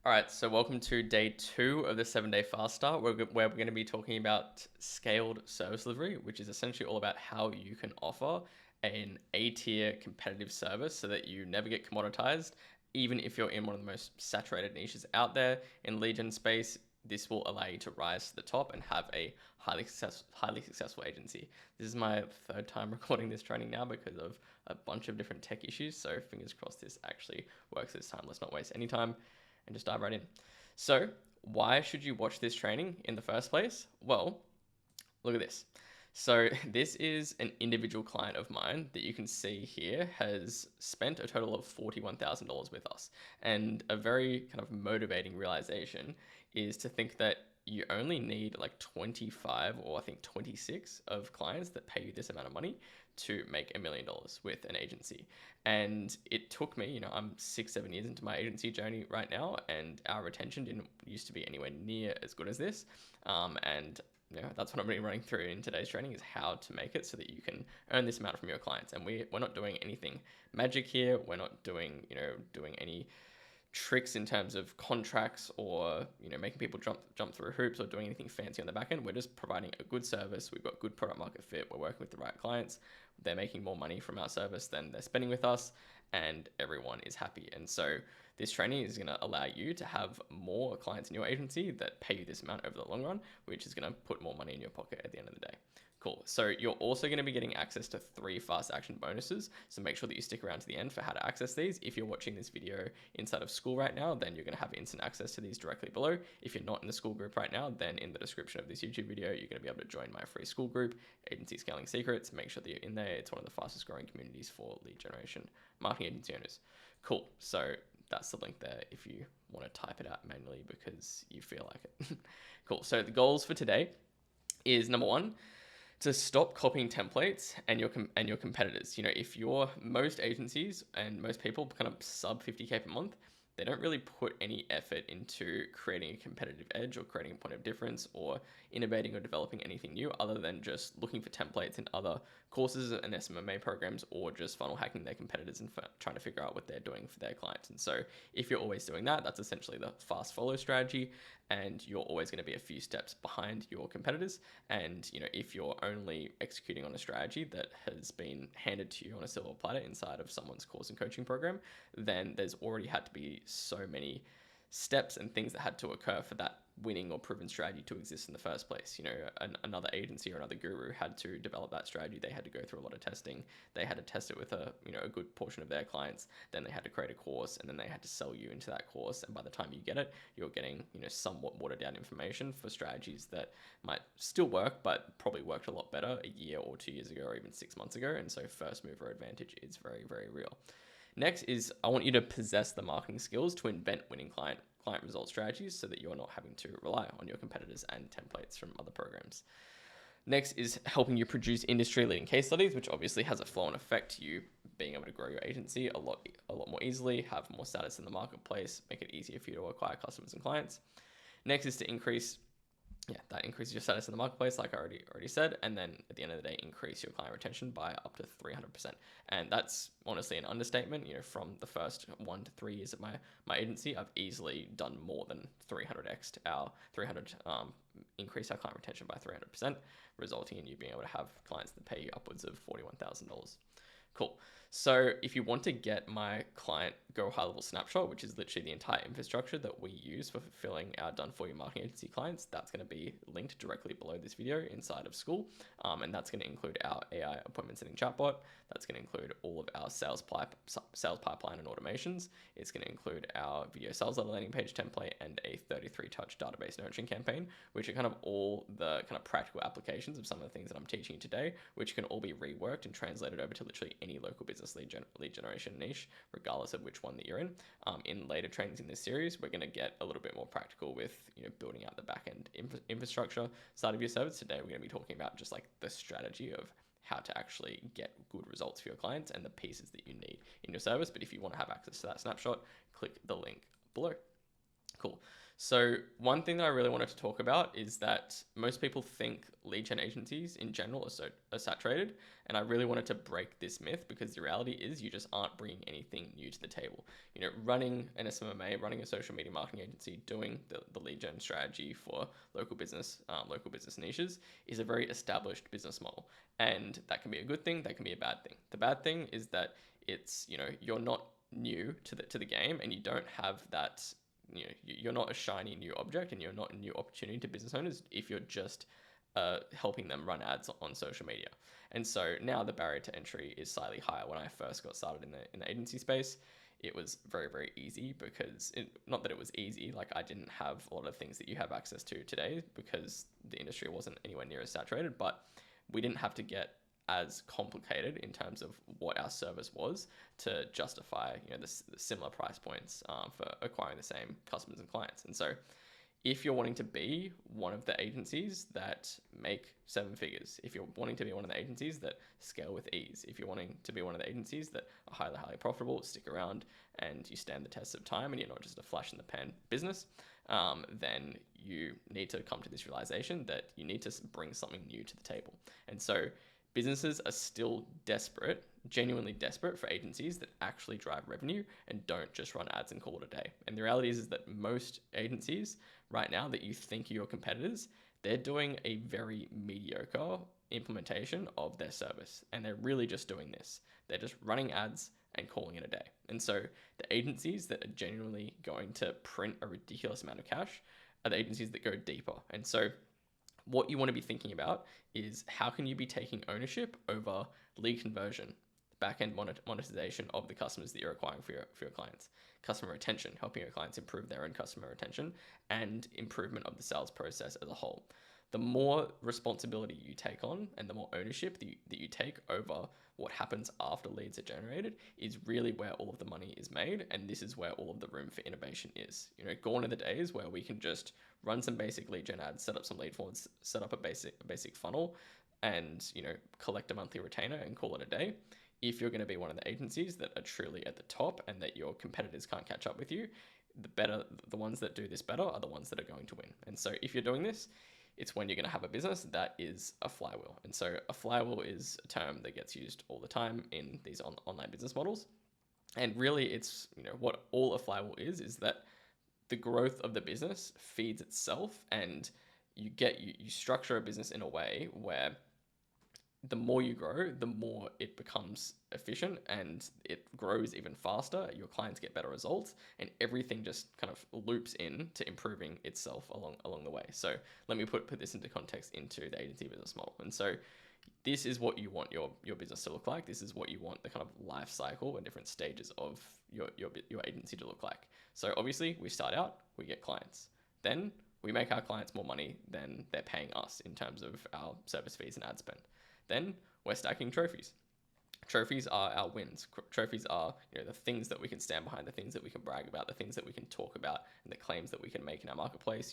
All right, so welcome to day 2 of the 7-day fast start, where we're going to be talking about scaled service delivery, which is essentially all about how you can offer an A-tier competitive service so that you never get commoditized, even if you're in one of the most saturated niches out there in lead gen space. This will allow you to rise to the top and have a highly successful agency. This is my third time recording this training now because of a bunch of different tech issues. So fingers crossed this actually works this time. Let's not waste any time and just dive right in. So why should you watch this training in the first place? Well, look at this. So this is an individual client of mine that you can see here has spent a total of $41,000 with us. And a very kind of motivating realization is to think that you only need like 25 or I think 26 of clients that pay you this amount of money to make $1 million with an agency. And it took me, I'm 6-7 years into my agency journey right now, and our retention didn't used to be anywhere near as good as this. And that's what I'm really running through in today's training, is how to make it so that you can earn this amount from your clients. And we're not doing anything magic here. We're not doing any tricks in terms of contracts or making people jump through hoops or doing anything fancy on the back end. We're just providing a good service. We've got good product market fit. We're working with the right clients. They're making more money from our service than they're spending with us, and everyone is happy. And so this training is going to allow you to have more clients in your agency that pay you this amount over the long run, which is going to put more money in your pocket at the end of the day. Cool. So you're also going to be getting access to 3 fast action bonuses. So make sure that you stick around to the end for how to access these. If you're watching this video inside of school right now, then you're going to have instant access to these directly below. If you're not in the school group right now, then in the description of this YouTube video, you're going to be able to join my free school group, Agency Scaling Secrets. Make sure that you're in there. It's one of the fastest growing communities for lead generation marketing agency owners. Cool. So that's the link there if you want to type it out manually because you feel like it. Cool. So the goals for today is, number 1, to stop copying templates and your competitors. If most agencies and most people kind of sub 50K per month, they don't really put any effort into creating a competitive edge or creating a point of difference or innovating or developing anything new, other than just looking for templates in other courses and SMMA programs, or just funnel hacking their competitors and trying to figure out what they're doing for their clients. And so if you're always doing that, that's essentially the fast follow strategy, and you're always going to be a few steps behind your competitors. And if you're only executing on a strategy that has been handed to you on a silver platter inside of someone's course and coaching program, then there's already had to be so many steps and things that had to occur for that winning or proven strategy to exist in the first place. Another agency or another guru had to develop that strategy. They had to go through a lot of testing. They had to test it with a good portion of their clients. Then they had to create a course, and then they had to sell you into that course. And by the time you get it, you're getting somewhat watered down information for strategies that might still work, but probably worked a lot better a year or 2 years ago, or even 6 months ago. And so first mover advantage is very, very real. Next is, I want you to possess the marketing skills to invent winning client result strategies so that you're not having to rely on your competitors and templates from other programs. Next is helping you produce industry-leading case studies, which obviously has a flow-on effect to you being able to grow your agency a lot more easily, have more status in the marketplace, make it easier for you to acquire customers and clients. Next is to increases your status in the marketplace, like I already said, and then at the end of the day, increase your client retention by up to 300%. And that's honestly an understatement. From the first 1 to 3 years of my agency, I've easily done more than 300x increase our client retention by 300%, resulting in you being able to have clients that pay you upwards of $41,000. Cool. So if you want to get my client Go High Level Snapshot, which is literally the entire infrastructure that we use for fulfilling our done for you marketing agency clients, that's going to be linked directly below this video inside of school. And that's going to include our AI appointment setting chatbot. That's going to include all of our sales pipeline and automations. It's going to include our video sales letter landing page template and a 33-touch database nurturing campaign, which are kind of all the kind of practical applications of some of the things that I'm teaching you today, which can all be reworked and translated over to literally any local business lead generation niche, regardless of which one that you're in. In later trainings in this series, we're going to get a little bit more practical with building out the back-end infrastructure side of your service. Today, we're going to be talking about just like the strategy of how to actually get good results for your clients and the pieces that you need in your service. But if you want to have access to that snapshot, click the link below. Cool. So one thing that I really wanted to talk about is that most people think lead gen agencies in general are saturated, and I really wanted to break this myth because the reality is you just aren't bringing anything new to the table. Running an SMMA, running a social media marketing agency, doing the lead gen strategy for local business niches is a very established business model, and that can be a good thing, that can be a bad thing. The bad thing is that it's you're not new to the game, and you don't have that you're not a shiny new object, and you're not a new opportunity to business owners if you're just helping them run ads on social media. And so now the barrier to entry is slightly higher. When I first got started in the agency space, it was very, very easy because not that it was easy, like I didn't have a lot of things that you have access to today because the industry wasn't anywhere near as saturated, but we didn't have to get as complicated in terms of what our service was to justify the similar price points for acquiring the same customers and clients. And so if you're wanting to be one of the agencies that make seven figures, if you're wanting to be one of the agencies that scale with ease, if you're wanting to be one of the agencies that are highly, highly profitable, stick around, and you stand the test of time, and you're not just a flash in the pan business, then you need to come to this realization that you need to bring something new to the table. And so businesses are still desperate, genuinely desperate for agencies that actually drive revenue and don't just run ads and call it a day. And the reality is that most agencies right now that you think are your competitors, they're doing a very mediocre implementation of their service. And they're really just doing this. They're just running ads and calling it a day. And so the agencies that are genuinely going to print a ridiculous amount of cash are the agencies that go deeper. And so what you want to be thinking about is how can you be taking ownership over lead conversion, back-end monetization of the customers that you're acquiring for your clients, customer retention, helping your clients improve their own customer retention, and improvement of the sales process as a whole. The more responsibility you take on and the more ownership that you take over what happens after leads are generated is really where all of the money is made. And this is where all of the room for innovation is. Gone are the days where we can just run some basic lead gen ads, set up some lead forms, set up a basic funnel, and collect a monthly retainer and call it a day. If you're going to be one of the agencies that are truly at the top and that your competitors can't catch up with you, the ones that do this better are the ones that are going to win. And so if you're doing this, it's when you're going to have a business that is a flywheel. And so a flywheel is a term that gets used all the time in these online business models. And really it's, what all a flywheel is that the growth of the business feeds itself, and you structure a business in a way where the more you grow, the more it becomes efficient and it grows even faster. Your clients get better results, and everything just kind of loops in to improving itself along the way. So let me put this into context into the agency business model. And so this is what you want your business to look like. This is what you want the kind of life cycle and different stages of your agency to look like. So obviously we start out, we get clients. Then we make our clients more money than they're paying us in terms of our service fees and ad spend. Then we're stacking trophies. Trophies are our wins. Trophies are the things that we can stand behind, the things that we can brag about, the things that we can talk about, and the claims that we can make in our marketplace.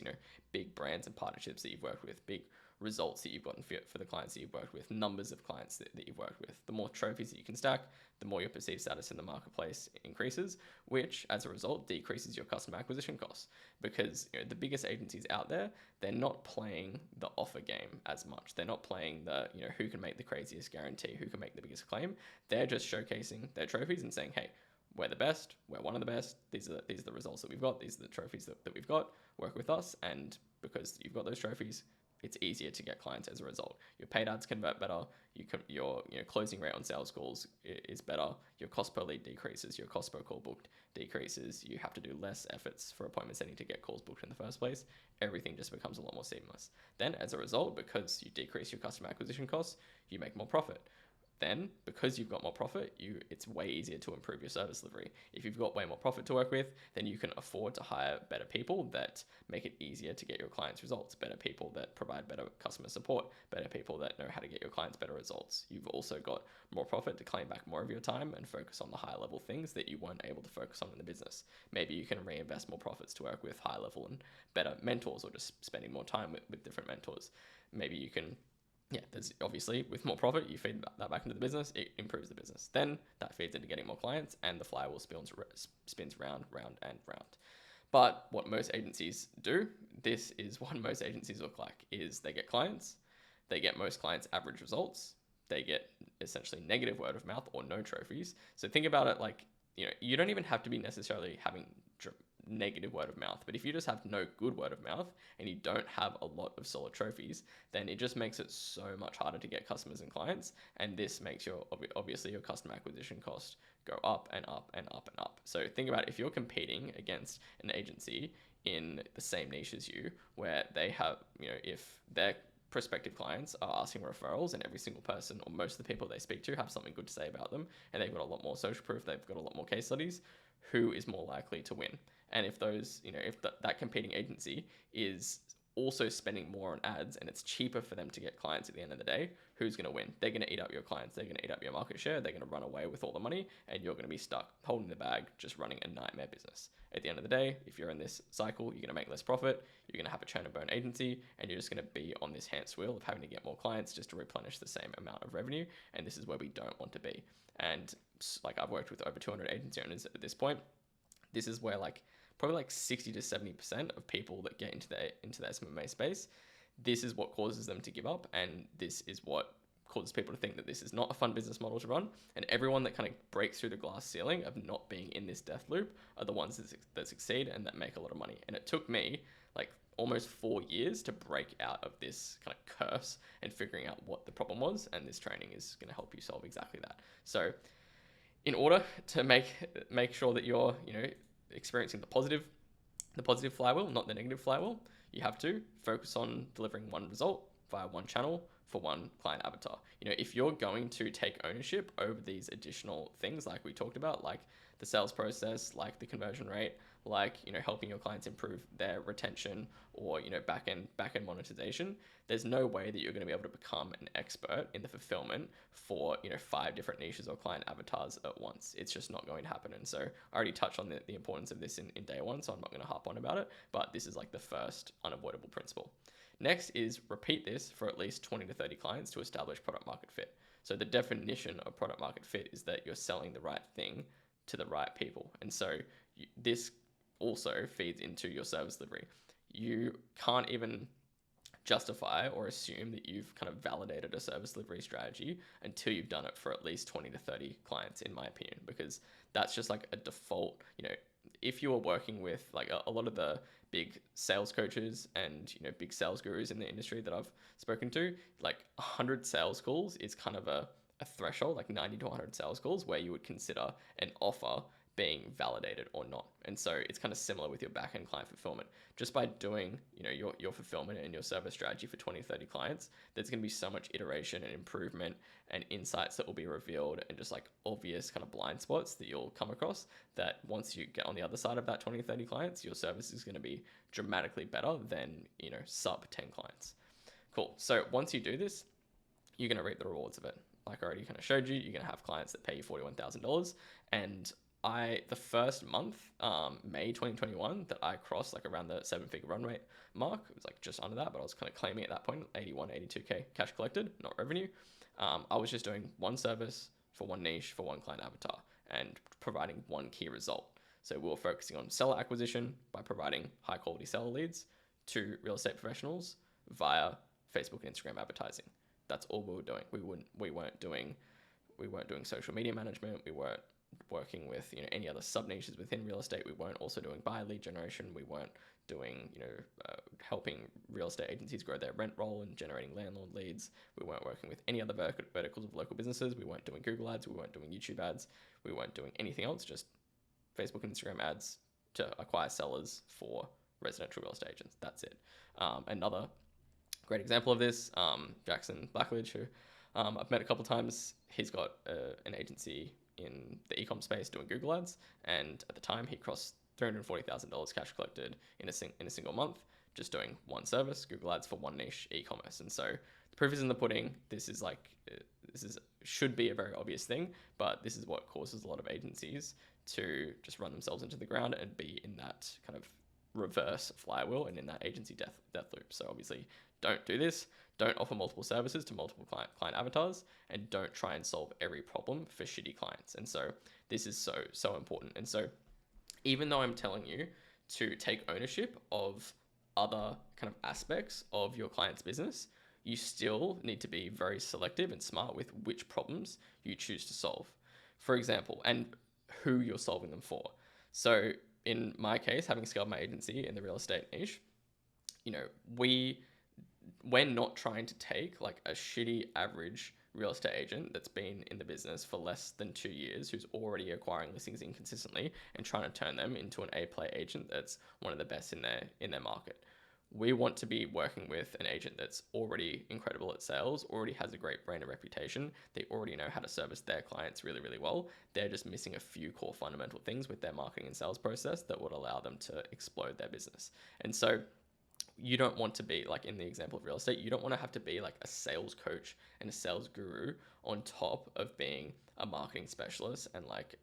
Big brands and partnerships that you've worked with, big results that you've gotten for the clients that you've worked with, numbers of clients that you've worked with. The more trophies that you can stack, the more your perceived status in the marketplace increases, which as a result decreases your customer acquisition costs. Because the biggest agencies out there, they're not playing the offer game as much. They're not playing the who can make the craziest guarantee, who can make the biggest claim. They're just showcasing their trophies and saying, hey, we're the best, we're one of the best, these are the results that we've got, these are the trophies that we've got, work with us. And because you've got those trophies, it's easier to get clients as a result. Your paid ads convert better. Your closing rate on sales calls is better. Your cost per lead decreases. Your cost per call booked decreases. You have to do less efforts for appointment setting to get calls booked in the first place. Everything just becomes a lot more seamless. Then as a result, because you decrease your customer acquisition costs, you make more profit. Then, because you've got more profit, it's way easier to improve your service delivery. If you've got way more profit to work with, then you can afford to hire better people that make it easier to get your clients results, better people that provide better customer support, better people that know how to get your clients better results. You've also got more profit to claim back more of your time and focus on the higher level things that you weren't able to focus on in the business. Maybe you can reinvest more profits to work with high level and better mentors, or just spending more time with different mentors. Maybe you can there's obviously with more profit, you feed that back into the business, it improves the business. Then that feeds into getting more clients, and the flywheel spins round, and round. But what most agencies do, this is what most agencies look like, is they get clients, they get most clients average results, they get essentially negative word of mouth or no trophies. So think about it like, you don't even have to be necessarily having negative word of mouth, but if you just have no good word of mouth and you don't have a lot of solid trophies, then it just makes it so much harder to get customers and clients, and this makes your obviously your customer acquisition cost go up and up and up and up. So think about if you're competing against an agency in the same niche as you, where they have, if their prospective clients are asking referrals and every single person or most of the people they speak to have something good to say about them and they've got a lot more social proof, they've got a lot more case studies, who is more likely to win? And if those, if that competing agency is also spending more on ads and it's cheaper for them to get clients at the end of the day, who's going to win? They're going to eat up your clients. They're going to eat up your market share. They're going to run away with all the money and you're going to be stuck holding the bag, just running a nightmare business. At the end of the day, if you're in this cycle, you're going to make less profit. You're going to have a churn and burn agency and you're just going to be on this hamster wheel of having to get more clients just to replenish the same amount of revenue. And this is where we don't want to be. And like I've worked with over 200 agency owners at this point. This is where probably 60 to 70% of people that get into the SMMA space, this is what causes them to give up, and this is what causes people to think that this is not a fun business model to run. And everyone that kind of breaks through the glass ceiling of not being in this death loop are the ones that succeed and that make a lot of money. And it took me almost 4 years to break out of this kind of curse and figuring out what the problem was, and this training is going to help you solve exactly that. So in order to make sure that you're experiencing the positive flywheel, not the negative flywheel, you have to focus on delivering one result via one channel for one client avatar. If you're going to take ownership over these additional things like we talked about, like the sales process, like the conversion rate, like helping your clients improve their retention or back end monetization, there's no way that you're going to be able to become an expert in the fulfillment for 5 different niches or client avatars at once. It's just not going to happen. And so I already touched on the importance of this in day one, so I'm not going to harp on about it, but this is the first unavoidable principle. Next is repeat this for at least 20 to 30 clients to establish product market fit. So the definition of product market fit is that you're selling the right thing to the right people. And so this also feeds into your service delivery. You can't even justify or assume that you've kind of validated a service delivery strategy until you've done it for at least 20 to 30 clients, in my opinion, because that's just a default. If you are working with a lot of the big sales coaches and big sales gurus in the industry that I've spoken to, 100 sales calls is kind of a threshold, 90 to 100 sales calls where you would consider an offer being validated or not. And so it's kind of similar with your back-end client fulfillment. Just by doing your fulfillment and your service strategy for 20, 30 clients, there's going to be so much iteration and improvement and insights that will be revealed and just obvious kind of blind spots that you'll come across, that once you get on the other side of that 20, 30 clients, your service is going to be dramatically better than sub 10 clients. Cool. So once you do this, you're going to reap the rewards of it. Like I already kind of showed you, you're going to have clients that pay you $41,000. And the first month, May 2021, that I crossed around the 7-figure run rate mark, it was just under that, but I was kind of claiming at that point 81, 82K cash collected, not revenue. I was just doing one service for one niche for one client avatar and providing one key result. So we were focusing on seller acquisition by providing high quality seller leads to real estate professionals via Facebook and Instagram advertising. That's all we were doing. We weren't doing social media management. We weren't working with any other sub niches within real estate. We weren't also doing buyer lead generation. We weren't doing helping real estate agencies grow their rent roll and generating landlord leads. We weren't working with any other verticals of local businesses. We weren't doing Google ads. We weren't doing YouTube ads. We weren't doing anything else. Just Facebook and Instagram ads to acquire sellers for residential real estate agents. That's it. Another great example of this, Jackson Blackledge, who I've met a couple times. He's got an agency in the e-com space doing Google ads, and at the time he crossed $340,000 cash collected in a single month, just doing one service, Google ads for one niche, e-commerce. And so the proof is in the pudding. This should be a very obvious thing, but this is what causes a lot of agencies to just run themselves into the ground and be in that kind of reverse flywheel and in that agency death loop. So obviously don't do this. Don't offer multiple services to multiple client avatars, and don't try and solve every problem for shitty clients. And so this is so important. And so even though I'm telling you to take ownership of other kind of aspects of your client's business, you still need to be very selective and smart with which problems you choose to solve. For example, and who you're solving them for. So in my case, having scaled my agency in the real estate niche, you know, we're not trying to take like a shitty average real estate agent that's been in the business for less than 2 years, who's already acquiring listings inconsistently, and trying to turn them into an A-play agent that's one of the best in their market. We want to be working with an agent that's already incredible at sales, already has a great brand and reputation. They already know how to service their clients really, really well. They're just missing a few core fundamental things with their marketing and sales process that would allow them to explode their business. And so you don't want to be like in the example of real estate, you don't want to have to be like a sales coach and a sales guru on top of being a marketing specialist and like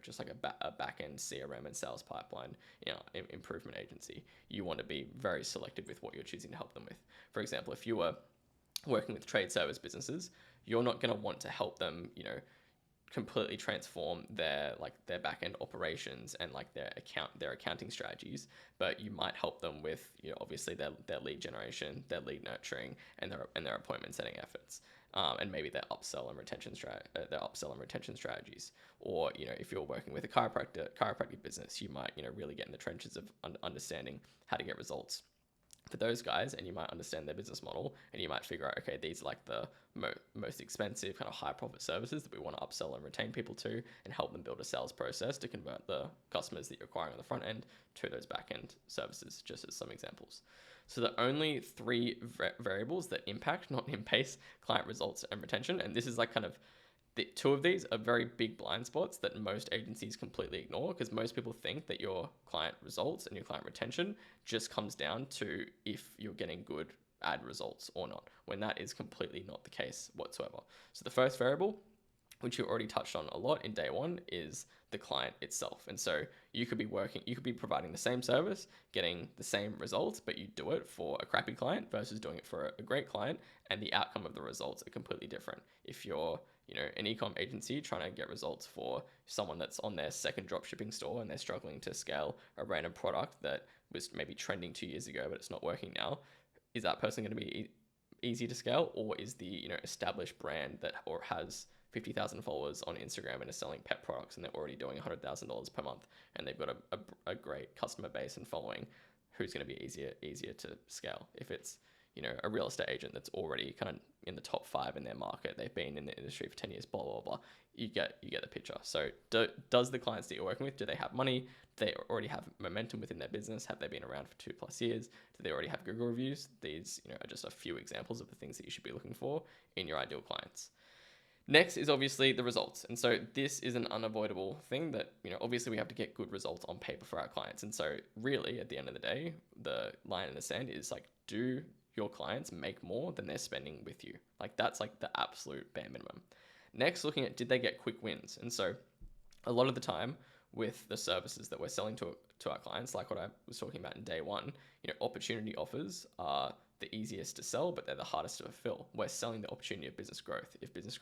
just like a back end CRM and sales pipeline improvement agency. You want to be very selective with what you're choosing to help them with. For example, if you were working with trade service businesses, you're not going to want to help them completely transform their back end operations and like their accounting strategies, but you might help them with obviously their lead generation, their lead nurturing, and their appointment setting efforts, and maybe their upsell and retention strategies. Or if you're working with a chiropractic business, you might really get in the trenches of understanding how to get results for those guys, and you might understand their business model, and you might figure out, okay, these are like the most expensive kind of high profit services that we want to upsell and retain people to, and help them build a sales process to convert the customers that you're acquiring on the front end to those back end services, just as some examples. So the only three variables that impact, not in-pace, client results and retention, and this is like kind of two of these are very big blind spots that most agencies completely ignore, because most people think that your client results and your client retention just comes down to if you're getting good ad results or not, when that is completely not the case whatsoever. So the first variable, which you already touched on a lot in day one, is the client itself. And so you could be providing the same service, getting the same results, but you do it for a crappy client versus doing it for a great client, and the outcome of the results are completely different. If you're an e-com agency trying to get results for someone that's on their second drop shipping store and they're struggling to scale a random product that was maybe trending 2 years ago, but it's not working now, is that person going to be easy to scale? Or is the established brand that or has 50,000 followers on Instagram and is selling pet products and they're already doing $100,000 per month and they've got a great customer base and following, who's going to be easier to scale? If it's a real estate agent that's already kind of in the top 5 in their market, they've been in the industry for 10 years, blah, blah, blah. You get the picture. So does the clients that you're working with, do they have money? Do they already have momentum within their business? Have they been around for 2+ years? Do they already have Google reviews? These are just a few examples of the things that you should be looking for in your ideal clients. Next is obviously the results. And so this is an unavoidable thing that, obviously we have to get good results on paper for our clients. And so really at the end of the day, the line in the sand is like, do your clients make more than they're spending with you? Like that's like the absolute bare minimum. Next, looking at, did they get quick wins? And so a lot of the time with the services that we're selling to our clients, like what I was talking about in day one, opportunity offers are the easiest to sell, but they're the hardest to fulfill. We're selling the opportunity of business growth. If business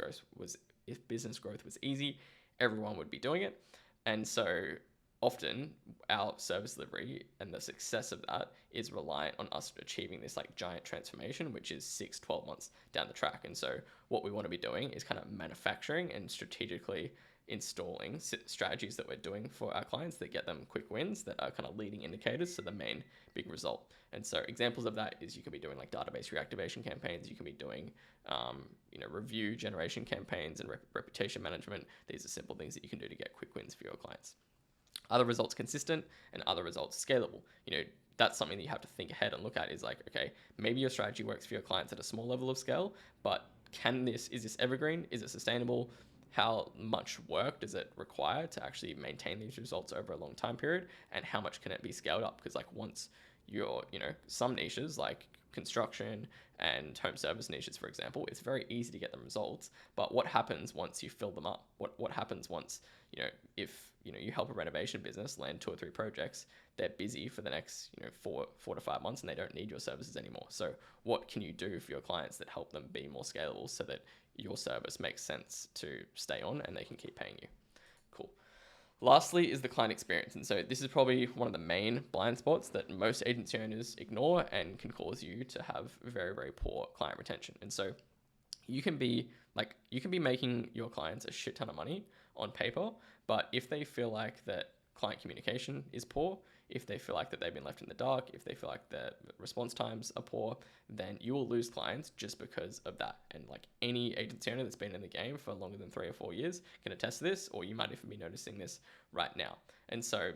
growth was easy, everyone would be doing it. And so often our service delivery and the success of that is reliant on us achieving this like giant transformation, which is 6-12 months down the track. And so what we want to be doing is kind of manufacturing and strategically installing strategies that we're doing for our clients that get them quick wins that are kind of leading indicators to the main big result. And so examples of that is you can be doing like database reactivation campaigns, you can be doing review generation campaigns and reputation management. These are simple things that you can do to get quick wins for your clients. Are the results consistent and are the results scalable? That's something that you have to think ahead and look at, is like, okay, maybe your strategy works for your clients at a small level of scale, but is this evergreen? Is it sustainable? How much work does it require to actually maintain these results over a long time period? And how much can it be scaled up? Because like once you're, some niches like construction and home service niches, for example, it's very easy to get them results. But what happens once you fill them up? What happens once, if you help a renovation business land 2 or 3 projects, they're busy for the next 4 to 5 months and they don't need your services anymore. So what can you do for your clients that help them be more scalable so that your service makes sense to stay on and they can keep paying you? Cool. Lastly is the client experience. And so this is probably one of the main blind spots that most agency owners ignore and can cause you to have very, very poor client retention. And so you can be making your clients a shit ton of money on paper, but if they feel like that client communication is poor, if they feel like that they've been left in the dark, if they feel like the response times are poor, then you will lose clients just because of that. And like any agency owner that's been in the game for longer than 3 or 4 years can attest to this, or you might even be noticing this right now. And so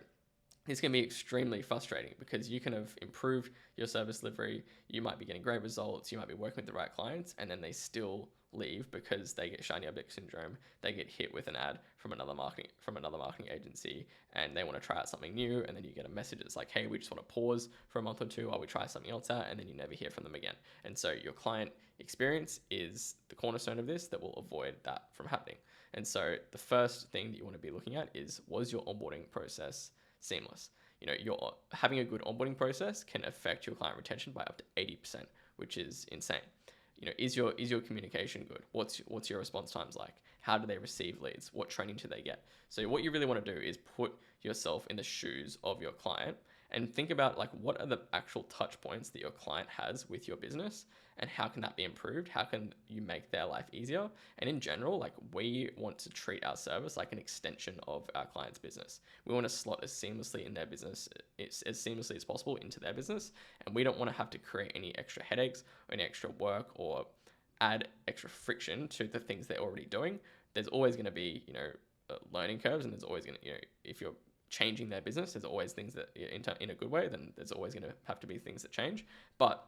this can be extremely frustrating because you can have improved your service delivery, you might be getting great results, you might be working with the right clients, and then they still leave because they get shiny object syndrome. They get hit with an ad from another marketing agency, and they want to try out something new, and then you get a message that's like, hey, we just want to pause for a month or two while we try something else out, and then you never hear from them again. And so your client experience is the cornerstone of this that will avoid that from happening. And so the first thing that you want to be looking at is, was your onboarding process seamless? You're having a good onboarding process can affect your client retention by up to 80%, which is insane. Is your communication good? What's your response times like? How do they receive leads? What training do they get? So what you really want to do is put yourself in the shoes of your client and think about like, what are the actual touch points that your client has with your business, and how can that be improved? How can you make their life easier? And in general, like, we want to treat our service like an extension of our client's business. We want to slot as seamlessly in their business, as seamlessly as possible into their business. And we don't want to have to create any extra headaches or any extra work or add extra friction to the things they're already doing. There's always going to be, learning curves, and there's always going to, if you're changing their business, there's always things that in a good way, then there's always going to have to be things that change. But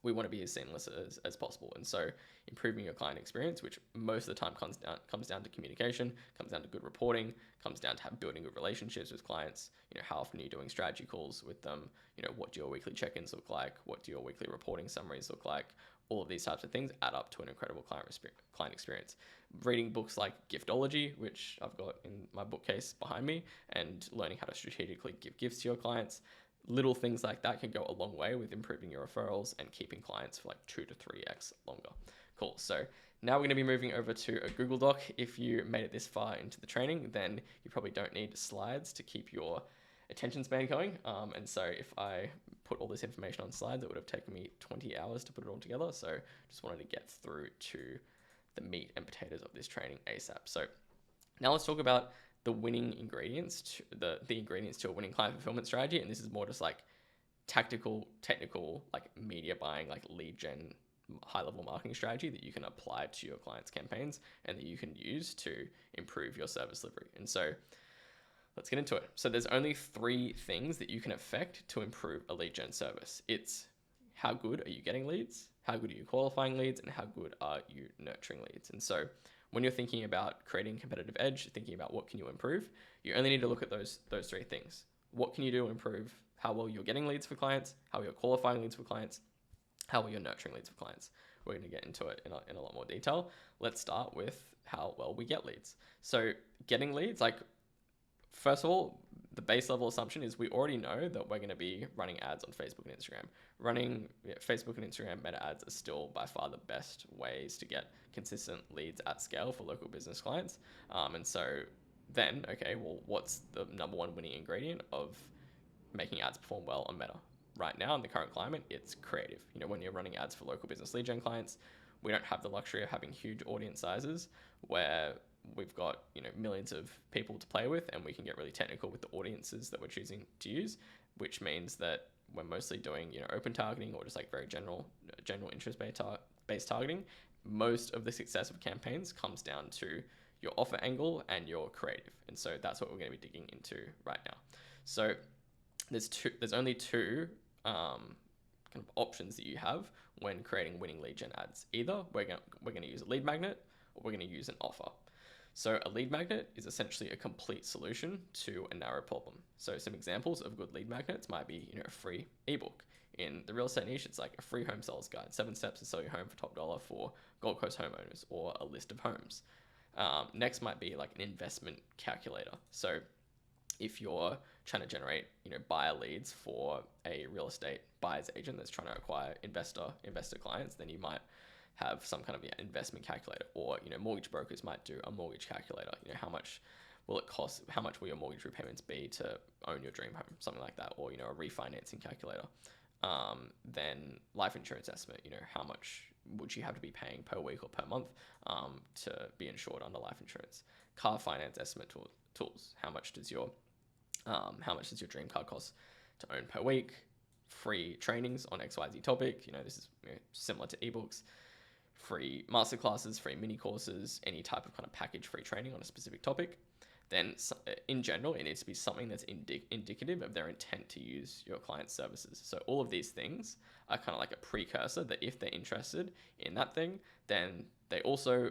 we want to be as seamless as possible. And so improving your client experience, which most of the time comes down to communication, comes down to good reporting, comes down to building good relationships with clients. How often are you doing strategy calls with them? What do your weekly check-ins look like? What do your weekly reporting summaries look like? All of these types of things add up to an incredible client experience. Reading books like Giftology, which I've got in my bookcase behind me, and learning how to strategically give gifts to your clients. Little things like that can go a long way with improving your referrals and keeping clients for like 2 to 3x longer. Cool. So now we're going to be moving over to a Google Doc. If you made it this far into the training, then you probably don't need slides to keep your attention span going. And so if I put all this information on slides, it would have taken me 20 hours to put it all together. So just wanted to get through to the meat and potatoes of this training ASAP. So now let's talk about the winning ingredients, the ingredients to a winning client fulfillment strategy. And this is more just like tactical, technical, like media buying, like lead gen, high level marketing strategy that you can apply to your clients' campaigns and that you can use to improve your service delivery. And so let's get into it. So there's only 3 things that you can affect to improve a lead gen service. It's how good are you getting leads, how good are you qualifying leads, and how good are you nurturing leads. And so when you're thinking about creating competitive edge, thinking about what can you improve, you only need to look at those 3 things. What can you do to improve how well you're getting leads for clients, how you're qualifying leads for clients, how well you're nurturing leads for clients. We're going to get into it in a lot more detail. Let's start with how well we get leads. So getting leads, like, first of all, the base level assumption is we already know that we're going to be running ads on Facebook and Instagram. Facebook and Instagram meta ads are still by far the best ways to get consistent leads at scale for local business clients. And so then, okay, well, what's the number one winning ingredient of making ads perform well on Meta? Right now, in the current climate, it's creative. When you're running ads for local business lead gen clients, we don't have the luxury of having huge audience sizes where we've got millions of people to play with, and we can get really technical with the audiences that we're choosing to use, which means that we're mostly doing open targeting or just like very general interest based targeting. Most of the success of campaigns comes down to your offer angle and your creative, and so that's what we're going to be digging into right now. So there's only 2 kind of options that you have when creating winning lead gen ads. Either we're going to use a lead magnet, or we're going to use an offer. So a lead magnet is essentially a complete solution to a narrow problem. So some examples of good lead magnets might be, a free ebook. In the real estate niche, it's like a free home sales guide, 7 steps to sell your home for top dollar for Gold Coast homeowners, or a list of homes. Next might be like an investment calculator. So if you're trying to generate, buyer leads for a real estate buyer's agent that's trying to acquire investor clients, then you might have some kind of investment calculator, or mortgage brokers might do a mortgage calculator. How much will it cost, how much will your mortgage repayments be to own your dream home, something like that, or, a refinancing calculator. Then life insurance estimate, how much would you have to be paying per week or per month to be insured under life insurance. Car finance estimate tools, how much does your dream car cost to own per week. Free trainings on XYZ topic, this is similar to ebooks. Free masterclasses, free mini courses, any type of kind of package free training on a specific topic. Then in general, it needs to be something that's indicative of their intent to use your client's services. So all of these things are kind of like a precursor that if they're interested in that thing, then they also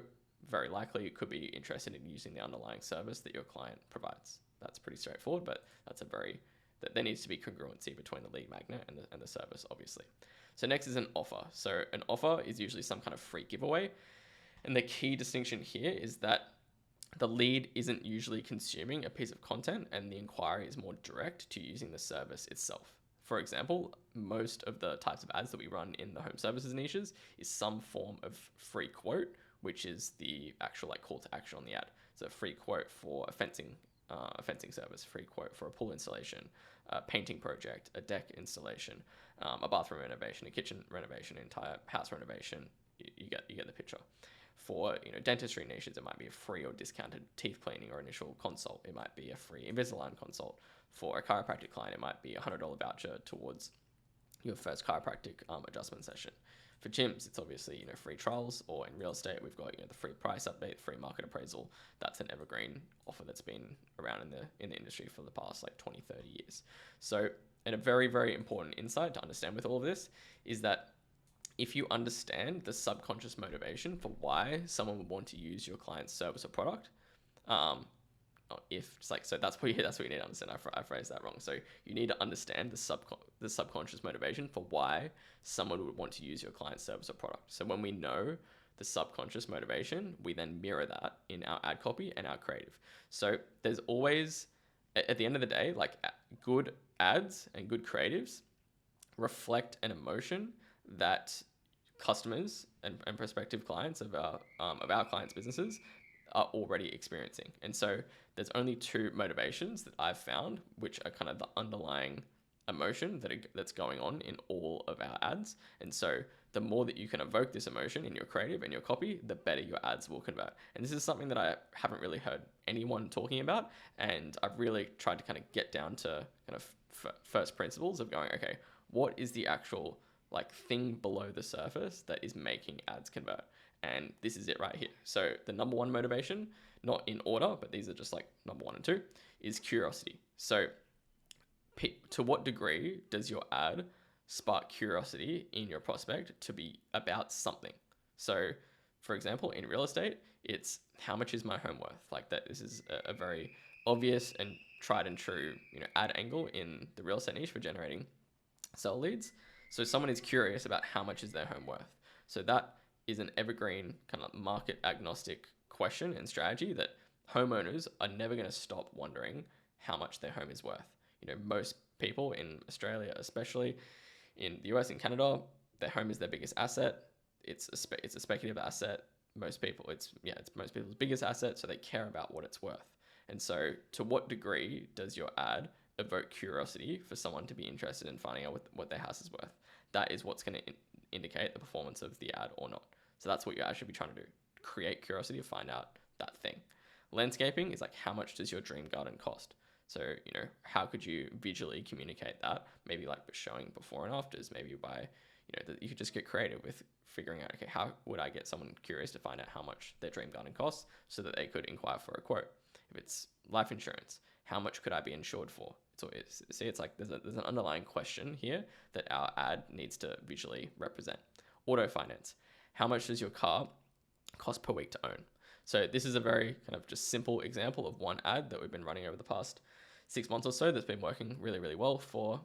very likely could be interested in using the underlying service that your client provides. That's pretty straightforward, but there needs to be congruency between the lead magnet and the service, obviously. So next is an offer. So an offer is usually some kind of free giveaway. And the key distinction here is that the lead isn't usually consuming a piece of content and the inquiry is more direct to using the service itself. For example, most of the types of ads that we run in the home services niches is some form of free quote, which is the actual call to action on the ad. So a free quote for a fencing service, free quote for a pool installation, a painting project, a deck installation, a bathroom renovation, a kitchen renovation, entire house renovation. You get the picture. For dentistry niches, it might be a free or discounted teeth cleaning or initial consult. It might be a free Invisalign consult. For a chiropractic client, it might be a $100 voucher towards your first chiropractic adjustment session. For gyms, it's obviously free trials, or in real estate, we've got the free price update, free market appraisal. That's an evergreen offer that's been around in the industry for the past 20, 30 years. So, and a very, very important insight to understand with all of this is that if you understand the subconscious motivation for why someone would want to use your client's service or product, so that's what you need to understand. I phrased that wrong. So you need to understand the subconscious motivation for why someone would want to use your client's service or product. So when we know the subconscious motivation, we then mirror that in our ad copy and our creative. So there's always, at the end of the day, good ads and good creatives reflect an emotion that customers and prospective clients of our clients' businesses are already experiencing. And so there's only two motivations that I've found, which are kind of the underlying emotion that's going on in all of our ads. And so the more that you can evoke this emotion in your creative and your copy, the better your ads will convert. And this is something that I haven't really heard anyone talking about. And I've really tried to kind of get down to kind of first principles of going, okay, what is the actual thing below the surface that is making ads convert? And this is it right here. So the number one motivation, not in order, but these are just number 1 and 2, is curiosity. So to what degree does your ad spark curiosity in your prospect to be about something? So for example, in real estate, it's how much is my home worth? This is a very obvious and tried and true, ad angle in the real estate niche for generating sell leads. So someone is curious about how much is their home worth. So that is an evergreen kind of market agnostic question and strategy that homeowners are never going to stop wondering how much their home is worth. Most people in Australia, especially in the US and Canada, their home is their biggest asset. It's a speculative asset. It's most people's biggest asset, so they care about what it's worth. And so to what degree does your ad evoke curiosity for someone to be interested in finding out what their house is worth? That is what's going to indicate the performance of the ad or not. So that's what you actually be trying to do. Create curiosity to find out that thing. Landscaping is how much does your dream garden cost? So, how could you visually communicate that? Maybe by showing before and afters, maybe by, that you could just get creative with figuring out, okay, how would I get someone curious to find out how much their dream garden costs so that they could inquire for a quote? If it's life insurance, how much could I be insured for? It's there's an underlying question here that our ad needs to visually represent. Auto finance, how much does your car cost per week to own? So this is a very kind of just simple example of one ad that we've been running over the past 6 months or so that's been working really, really well for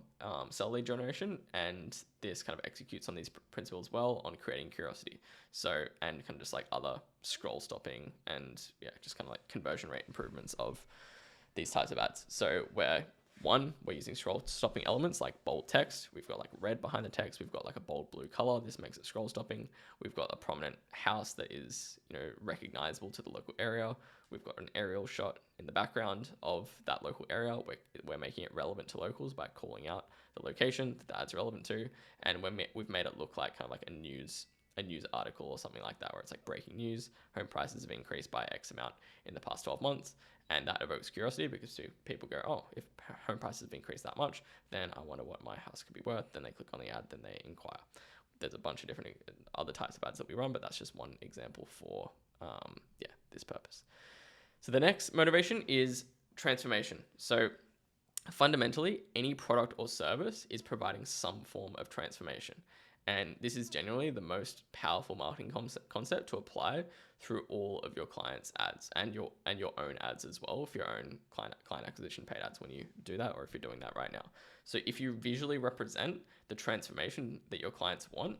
sell lead generation. And this kind of executes on these principles well on creating curiosity. So, and kind of just other scroll stopping and just kind of conversion rate improvements of these types of ads. So we're using scroll stopping elements like bold text. We've got red behind the text. We've got a bold blue color. This makes it scroll stopping. We've got a prominent house that is, recognizable to the local area. we've got an aerial shot in the background of that local area. We're making it relevant to locals by calling out the location that the ad's relevant to, and we've made it look like kind of like a news article or something like that, where it's like breaking news, home prices have increased by X amount in the past 12 months. And that evokes curiosity because people go, oh, if home prices have increased that much, then I wonder what my house could be worth. Then they click on the ad, then they inquire. There's a bunch of different other types of ads that we run, but that's just one example for this purpose. So the next motivation is transformation. So fundamentally, any product or service is providing some form of transformation. And this is generally the most powerful marketing concept to apply through all of your clients' ads and your own ads as well, if your own client acquisition paid ads when you do that, or if you're doing that right now. So if you visually represent the transformation that your clients want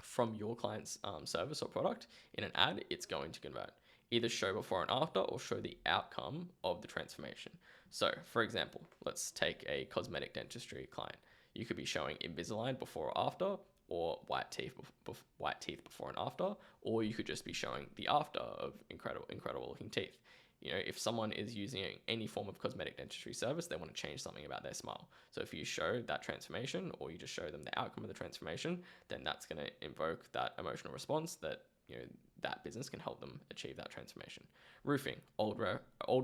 from your client's service or product in an ad, it's going to convert. Either show before and after or show the outcome of the transformation. So for example, let's take a cosmetic dentistry client. You could be showing Invisalign before or after, or white teeth before and after, or you could just be showing the after of incredible looking teeth. You know, if someone is using any form of cosmetic dentistry service, they want to change something about their smile. So if you show that transformation, or you just show them the outcome of the transformation, then that's going to invoke that emotional response that, you know, that business can help them achieve that transformation. Roofing, old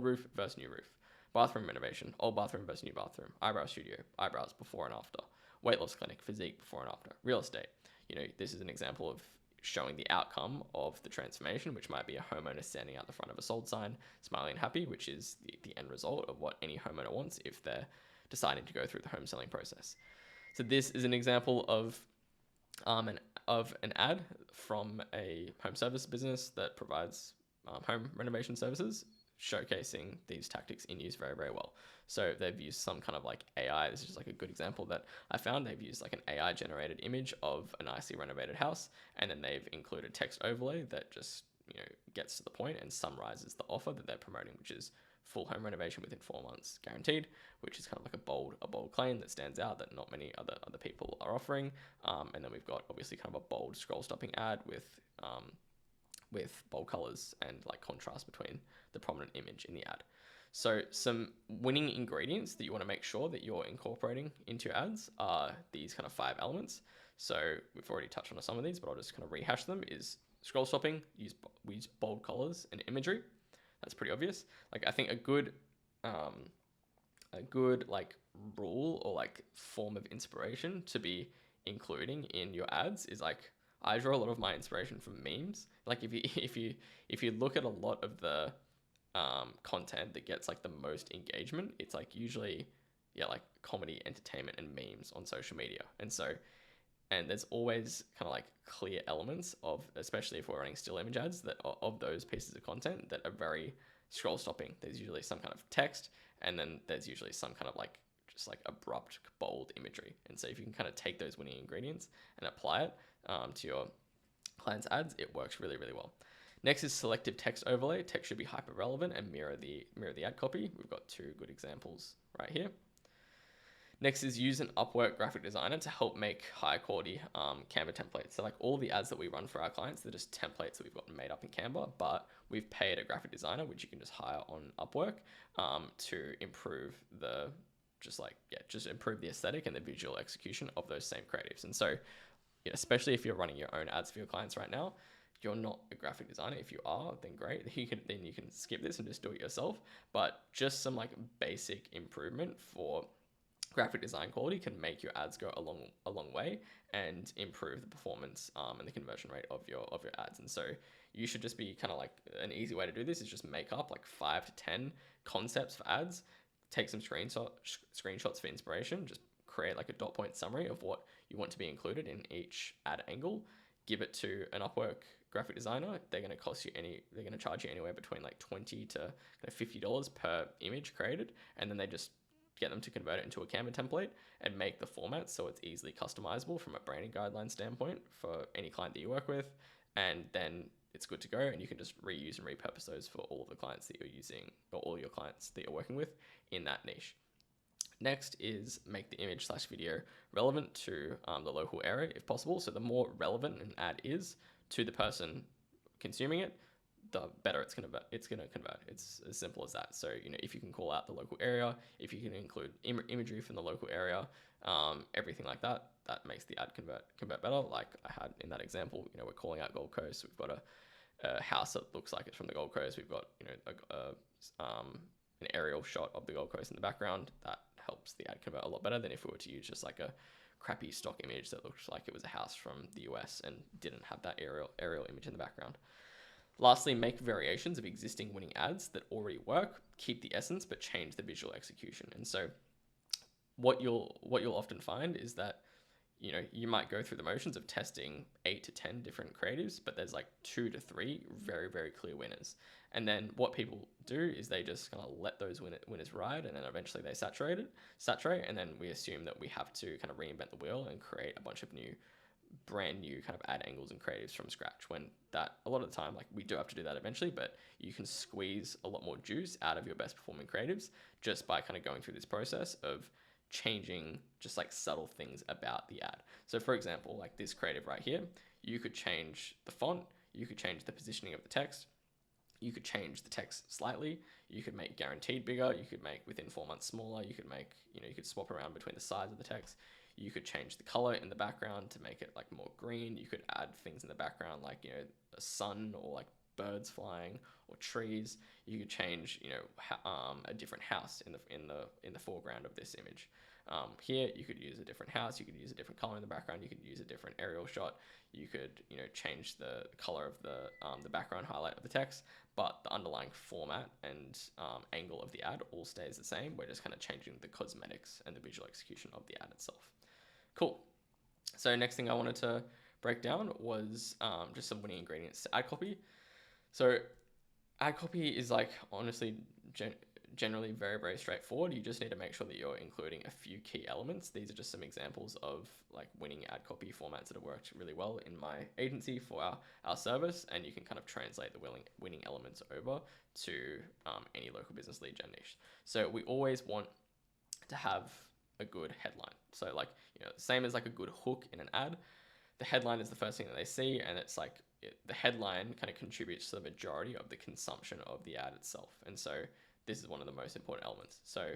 roof versus new roof. Bathroom renovation, old bathroom versus new bathroom. Eyebrow studio, eyebrows before and after. Weight loss clinic, physique before and after. Real estate, you know, this is an example of showing the outcome of the transformation, which might be a homeowner standing out the front of a sold sign, smiling and happy, which is the end result of what any homeowner wants if they're deciding to go through the home selling process. So this is an example of an ad from a home service business that provides home renovation services, showcasing these tactics in use very, very well. So they've used some kind of like AI. This is just like a good example that I found. They've used like an AI generated image of a nicely renovated house, and then they've included text overlay that just, you know, gets to the point and summarizes the offer that they're promoting, which is full home renovation within 4 months guaranteed, which is kind of like a bold claim that stands out that not many other people are offering. And then we've got obviously kind of a bold scroll stopping ad with bold colors and like contrast between the prominent image in the ad. So some winning ingredients that you want to make sure that you're incorporating into your ads are these kind of 5 elements. So we've already touched on some of these, but I'll just kind of rehash them. Is scroll stopping, we use bold colors and imagery. That's pretty obvious. Like, I think a good like rule or like form of inspiration to be including in your ads is like, I draw a lot of my inspiration from memes. Like if you look at a lot of the content that gets like the most engagement, it's like usually like comedy, entertainment, and memes on social media. And there's always kind of like clear elements of, especially if we're running still image ads, that of those pieces of content that are very scroll stopping. There's usually some kind of text, and then there's usually some kind of like just like abrupt, bold imagery. And so if you can kind of take those winning ingredients and apply it to your clients' ads, it works really, really well. Next is selective text overlay. Text should be hyper relevant and mirror the ad copy. We've got 2 good examples right here. Next is use an Upwork graphic designer to help make high quality Canva templates. So like all the ads that we run for our clients, they're just templates that we've got made up in Canva, but we've paid a graphic designer, which you can just hire on Upwork, to improve improve the aesthetic and the visual execution of those same creatives. And so, especially if you're running your own ads for your clients right now, you're not a graphic designer. If you are, then great. You can skip this and just do it yourself. But just some like basic improvement for graphic design quality can make your ads go a long way and improve the performance and the conversion rate of your ads. And so you should just be kind of like, an easy way to do this is just make up like 5 to 10 concepts for ads, take some screenshots for inspiration, just create like a dot point summary of what you want to be included in each ad angle, give it to an Upwork graphic designer. They're going to charge you anywhere between like $20 to $50 per image created, and then they just get them to convert it into a Canva template and make the format so it's easily customizable from a branding guideline standpoint for any client that you work with. And then it's good to go, and you can just reuse and repurpose those for all of the clients that you're using, or all your clients that you're working with in that niche. Next is make the image/video relevant to the local area if possible. So the more relevant an ad is to the person consuming it, the better it's gonna convert. It's as simple as that. So if you can call out the local area, if you can include imagery from the local area, everything like that, that makes the ad convert better. Like I had in that example, we're calling out Gold Coast. We've got a house that looks like it's from the Gold Coast. We've got an aerial shot of the Gold Coast in the background. That helps the ad convert a lot better than if we were to use just like a crappy stock image that looked like it was a house from the US and didn't have that aerial image in the background. Lastly, make variations of existing winning ads that already work, keep the essence, but change the visual execution. And so what you'll often find is that you might go through the motions of testing 8 to 10 different creatives, but there's like 2 to 3 very, very clear winners. And then what people do is they just kind of let those winners ride, and then eventually they saturate, and then we assume that we have to kind of reinvent the wheel and create a bunch of brand new kind of ad angles and creatives from scratch, when that a lot of the time, like, we do have to do that eventually, but you can squeeze a lot more juice out of your best performing creatives just by kind of going through this process of changing just like subtle things about the ad. So for example, like this creative right here, you could change the font, you could change the positioning of the text, you could change the text slightly, you could make guaranteed bigger, you could make within 4 months smaller, you could make, you could swap around between the size of the text, you could change the color in the background to make it like more green, you could add things in the background like, a sun or like birds flying or trees. You could change, a different house in the foreground of this image. Here you could use a different house, you could use a different color in the background, you could use a different aerial shot, you could change the color of the background highlight of the text, but the underlying format and angle of the ad all stays the same. We're just kind of changing the cosmetics and the visual execution of the ad itself. Cool. So next thing I wanted to break down was just some winning ingredients to ad copy. So ad copy is like honestly generally very, very straightforward. You just need to make sure that you're including a few key elements. These are just some examples of like winning ad copy formats that have worked really well in my agency for our service, and you can kind of translate the winning elements over to any local business lead gen niche. So we always want to have a good headline. So like, same as like a good hook in an ad, the headline is the first thing that they see, and it's like the headline kind of contributes to the majority of the consumption of the ad itself. And so this is one of the most important elements. So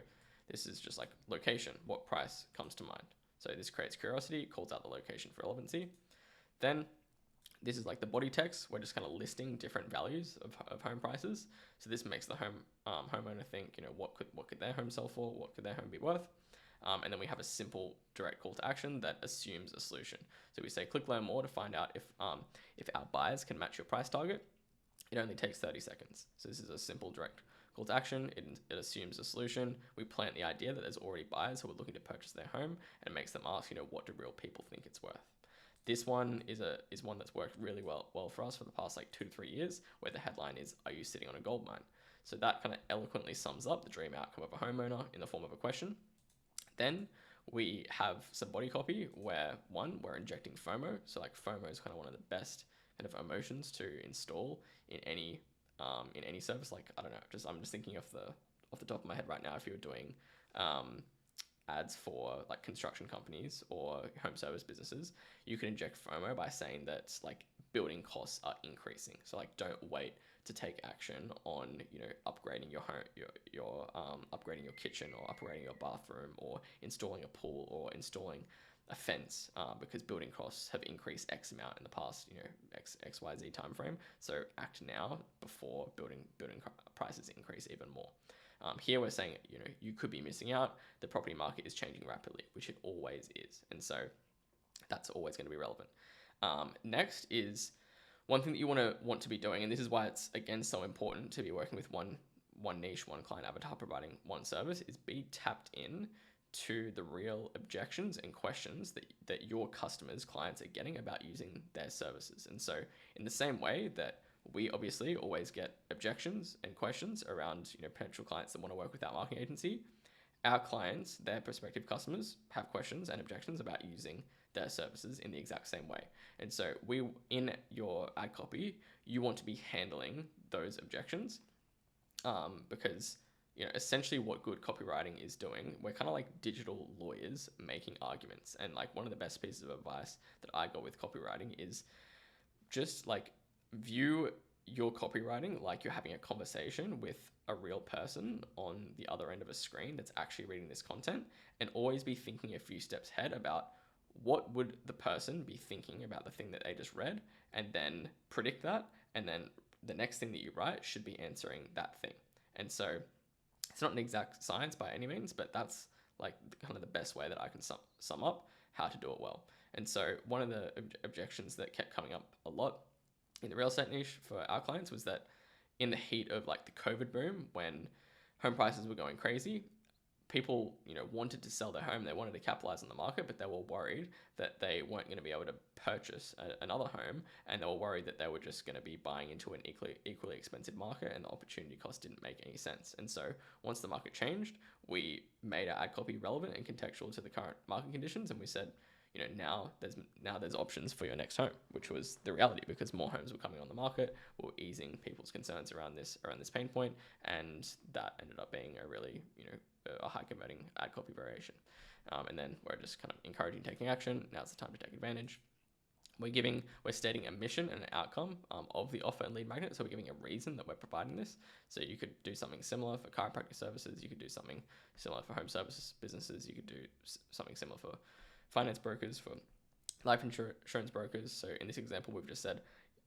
this is just like location, what price comes to mind. So this creates curiosity, calls out the location for relevancy. Then this is like the body text. We're just kind of listing different values of home prices. So this makes the homeowner think, what could their home sell for? What could their home be worth? And then we have a simple direct call to action that assumes a solution. So we say, click learn more to find out if our buyers can match your price target. It only takes 30 seconds. So this is a simple direct call to action. It assumes a solution. We plant the idea that there's already buyers who are looking to purchase their home, and it makes them ask, what do real people think it's worth? This one is one that's worked really well for us for the past like 2 to 3 years, where the headline is, are you sitting on a gold mine? So that kind of eloquently sums up the dream outcome of a homeowner in the form of a question. Then we have some body copy where we're injecting FOMO. So like FOMO is kind of one of the best kind of emotions to install in any service. Like, I don't know, I'm just thinking off the top of my head right now, if you're doing ads for like construction companies or home service businesses, you can inject FOMO by saying that like building costs are increasing. So like, don't wait to take action on upgrading your home, your upgrading your kitchen, or upgrading your bathroom, or installing a pool, or installing a fence, because building costs have increased X amount in the past XYZ time frame. So act now before building prices increase even more. Here we're saying you could be missing out. The property market is changing rapidly, which it always is, and so that's always going to be relevant. Next is one thing that you want to be doing, and this is why it's again so important to be working with one niche, one client avatar, providing one service, is be tapped in to the real objections and questions that your customers, clients are getting about using their services. And so in the same way that we obviously always get objections and questions around potential clients that want to work with our marketing agency, our clients, their prospective customers, have questions and objections about using their services in the exact same way. And so in your ad copy, you want to be handling those objections, because essentially what good copywriting is doing, we're kind of like digital lawyers making arguments. And like, one of the best pieces of advice that I got with copywriting is just like view your copywriting like you're having a conversation with a real person on the other end of a screen that's actually reading this content, and always be thinking a few steps ahead about what would the person be thinking about the thing that they just read, and then predict that, and then the next thing that you write should be answering that thing. And so it's not an exact science by any means, but that's like kind of the best way that I can sum up how to do it well. And so one of the objections that kept coming up a lot in the real estate niche for our clients was that in the heat of like the COVID boom, when home prices were going crazy, people, wanted to sell their home. They wanted to capitalize on the market, but they were worried that they weren't going to be able to purchase another home, and they were worried that they were just going to be buying into an equally expensive market, and the opportunity cost didn't make any sense. And so once the market changed, we made our ad copy relevant and contextual to the current market conditions, and we said, now there's options for your next home, which was the reality, because more homes were coming on the market, were easing people's concerns around this pain point, and that ended up being a really a high converting ad copy variation. And then we're just kind of encouraging taking action. Now's the time to take advantage. We're stating a mission and an outcome of the offer and lead magnet. So we're giving a reason that we're providing this. So you could do something similar for chiropractic services. You could do something similar for home services businesses. You could do something similar for finance brokers, for life insurance brokers. So in this example, we've just said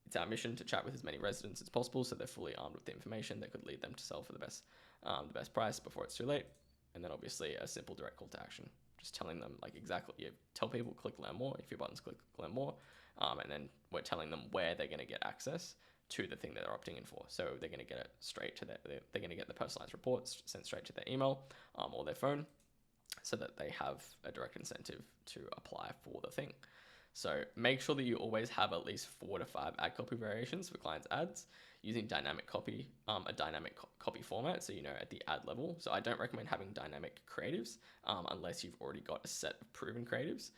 it's our mission to chat with as many residents as possible, so they're fully armed with the information that could lead them to sell for the best price before it's too late. And then obviously a simple direct call to action, just telling them like exactly, tell people click learn more. If your buttons click learn more, and then we're telling them where they're going to get access to the thing that they're opting in for. So they're going to get it straight to they're going to get the personalized reports sent straight to their email or their phone, so that they have a direct incentive to apply for the thing. So make sure that you always have at least 4 to 5 ad copy variations for clients' ads using dynamic copy, a dynamic copy format. So, at the ad level. So I don't recommend having dynamic creatives unless you've already got a set of proven creatives.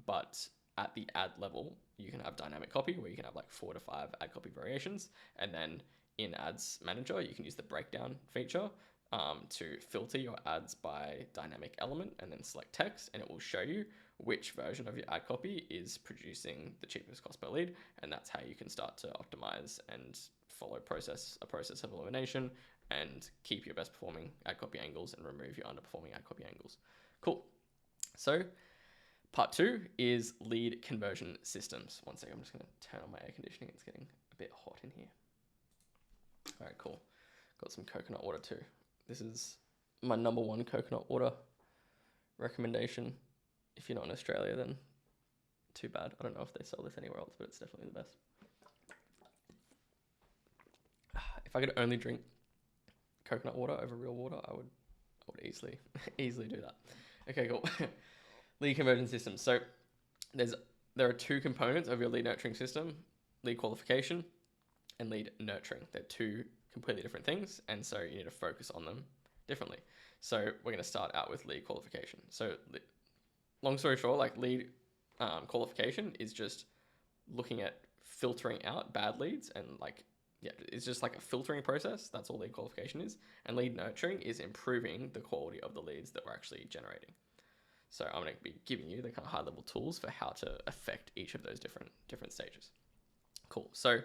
But at the ad level, you can have dynamic copy where you can have like 4 to 5 ad copy variations. And then in Ads Manager, you can use the breakdown feature to filter your ads by dynamic element and then select text, and it will show you which version of your ad copy is producing the cheapest cost per lead. And that's how you can start to optimize and follow a process of elimination and keep your best performing ad copy angles and remove your underperforming ad copy angles. Cool. So part 2 is lead conversion systems. One second, I'm just going to turn on my air conditioning. It's getting a bit hot in here. All right, cool. Got some coconut water too. This is my number 1 coconut water recommendation. If you're not in Australia, then too bad. I don't know if they sell this anywhere else, but it's definitely the best. If I could only drink coconut water over real water, I would easily do that. Okay, cool. Lead conversion system. So there are 2 components of your lead nurturing system: lead qualification and lead nurturing. They're 2 completely different things, and so you need to focus on them differently. So we're going to start out with lead qualification. So long story short, like lead qualification is just looking at filtering out bad leads, and it's just like a filtering process. That's all lead qualification is. And lead nurturing is improving the quality of the leads that we're actually generating. So I'm going to be giving you the kind of high level tools for how to affect each of those different stages. Cool. So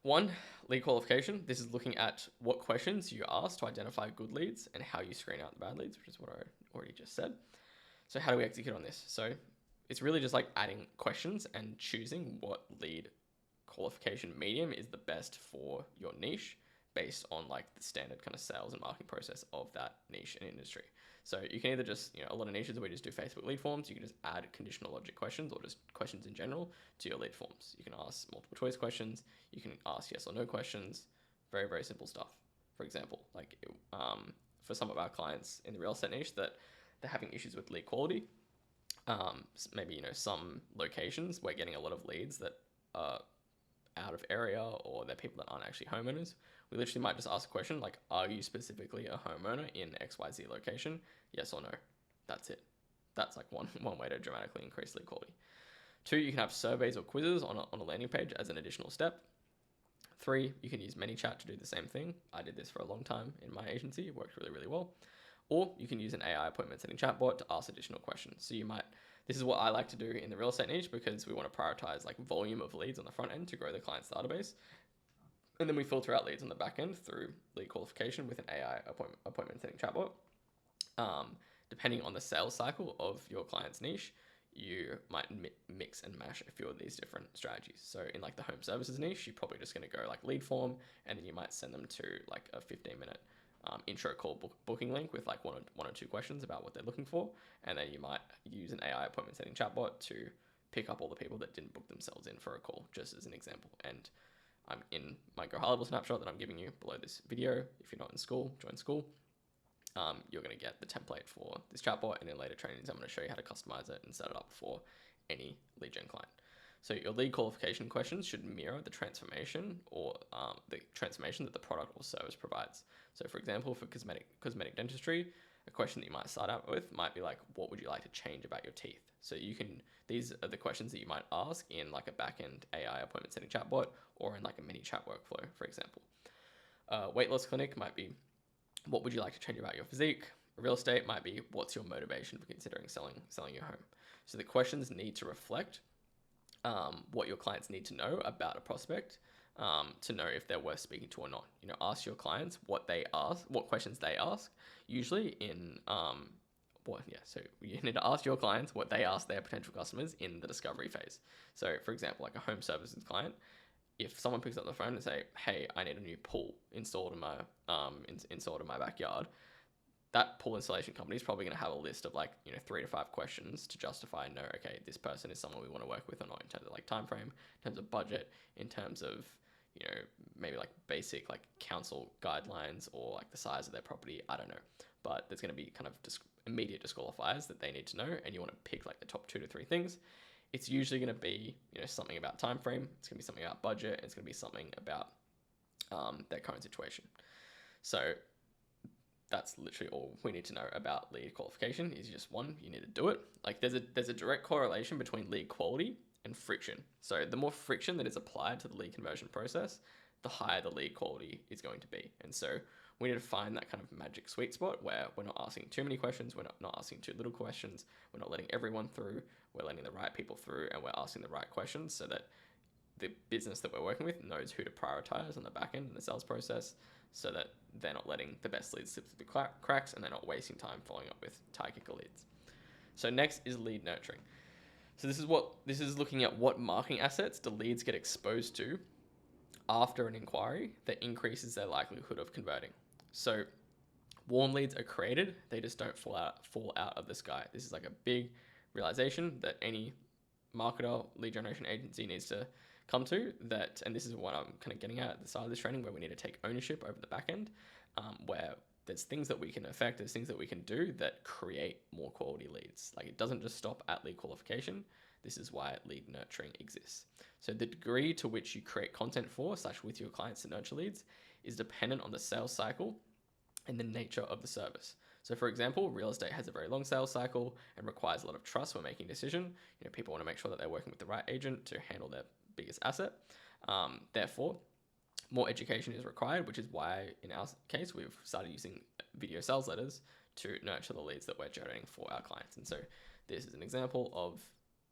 1, lead qualification. This is looking at what questions you ask to identify good leads and how you screen out the bad leads, which is what I already just said. So how do we execute on this? So it's really just like adding questions and choosing what lead qualification medium is the best for your niche based on like the standard kind of sales and marketing process of that niche and industry. So you can either just, a lot of niches where we just do Facebook lead forms. You can just add conditional logic questions or just questions in general to your lead forms. You can ask multiple choice questions. You can ask yes or no questions. Very, very simple stuff. For example, for some of our clients in the real estate niche that they're having issues with lead quality, maybe, some locations we're getting a lot of leads that are out of area, or they're people that aren't actually homeowners. We literally might just ask a question like, are you specifically a homeowner in XYZ location? Yes or no. That's it. That's like one way to dramatically increase lead quality. 2, you can have surveys or quizzes on a landing page as an additional step. 3, you can use ManyChat to do the same thing. I did this for a long time in my agency. It worked really, really well. Or you can use an AI appointment setting chatbot to ask additional questions. So this is what I like to do in the real estate niche, because we want to prioritize like volume of leads on the front end to grow the client's database. And then we filter out leads on the back end through lead qualification with an AI appointment setting chatbot. Depending on the sales cycle of your client's niche, you might mix and mash a few of these different strategies. So in like the home services niche, you're probably just going to go like lead form, and then you might send them to like a 15-minute intro call booking link with like one or two questions about what they're looking for. And then you might use an AI appointment setting chatbot to pick up all the people that didn't book themselves in for a call, just as an example. And I'm in my Go High Level snapshot that I'm giving you below this video. If you're not in school, join school. You're going to get the template for this chatbot, and in later trainings, I'm going to show you how to customize it and set it up for any lead gen client. So your lead qualification questions should mirror the transformation or the transformation that the product or service provides. So for example, for cosmetic dentistry, a question that you might start out with might be like, what would you like to change about your teeth? So these are the questions that you might ask in like a back-end AI appointment setting chatbot or in like a mini chat workflow, for example. Weight loss clinic might be, what would you like to change about your physique? Real estate might be, what's your motivation for considering selling your home? So the questions need to reflect what your clients need to know about a prospect to know if they're worth speaking to or not. Ask your clients what questions they ask. Usually so you need to ask your clients what they ask their potential customers in the discovery phase. So for example, like a home services client, if someone picks up the phone and say, hey, I need a new pool installed in my backyard, that pool installation company is probably going to have a list of 3 to 5 questions to justify and know, okay, this person is someone we want to work with or not, in terms of time frame, in terms of budget, in terms of maybe basic council guidelines or the size of their property. I don't know, but there's going to be kind of immediate disqualifiers that they need to know, and you want to pick the top 2 to 3 things. It's usually going to be something about time frame. It's going to be something about budget. It's going to be something about their current situation. So that's literally all we need to know about lead qualification. Is just one, you need to do it. There's a direct correlation between lead quality and friction. So the more friction that is applied to the lead conversion process, the higher the lead quality is going to be. And so we need to find that kind of magic sweet spot where we're not asking too many questions, we're not asking too little questions, we're not letting everyone through, we're letting the right people through, and we're asking the right questions so that the business that we're working with knows who to prioritize on the back end in the sales process, so that they're not letting the best leads slip through the cracks, and they're not wasting time following up with tire kicker leads. So next is lead nurturing. So this is looking at what marketing assets do leads get exposed to after an inquiry that increases their likelihood of converting. So warm leads are created, they just don't fall out of the sky. This is a big realization that any marketer, lead generation agency needs to come to, and this is what I'm kind of getting at the start of this training, where we need to take ownership over the back end, where there's things that we can affect, there's things that we can do that create more quality leads. It doesn't just stop at lead qualification. This is why lead nurturing exists. So the degree to which you create content for / with your clients to nurture leads is dependent on the sales cycle and the nature of the service. So for example, real estate has a very long sales cycle and requires a lot of trust when making a decision. People want to make sure that they're working with the right agent to handle their biggest asset. Therefore, more education is required, which is why in our case, we've started using video sales letters to nurture the leads that we're generating for our clients. And so this is an example of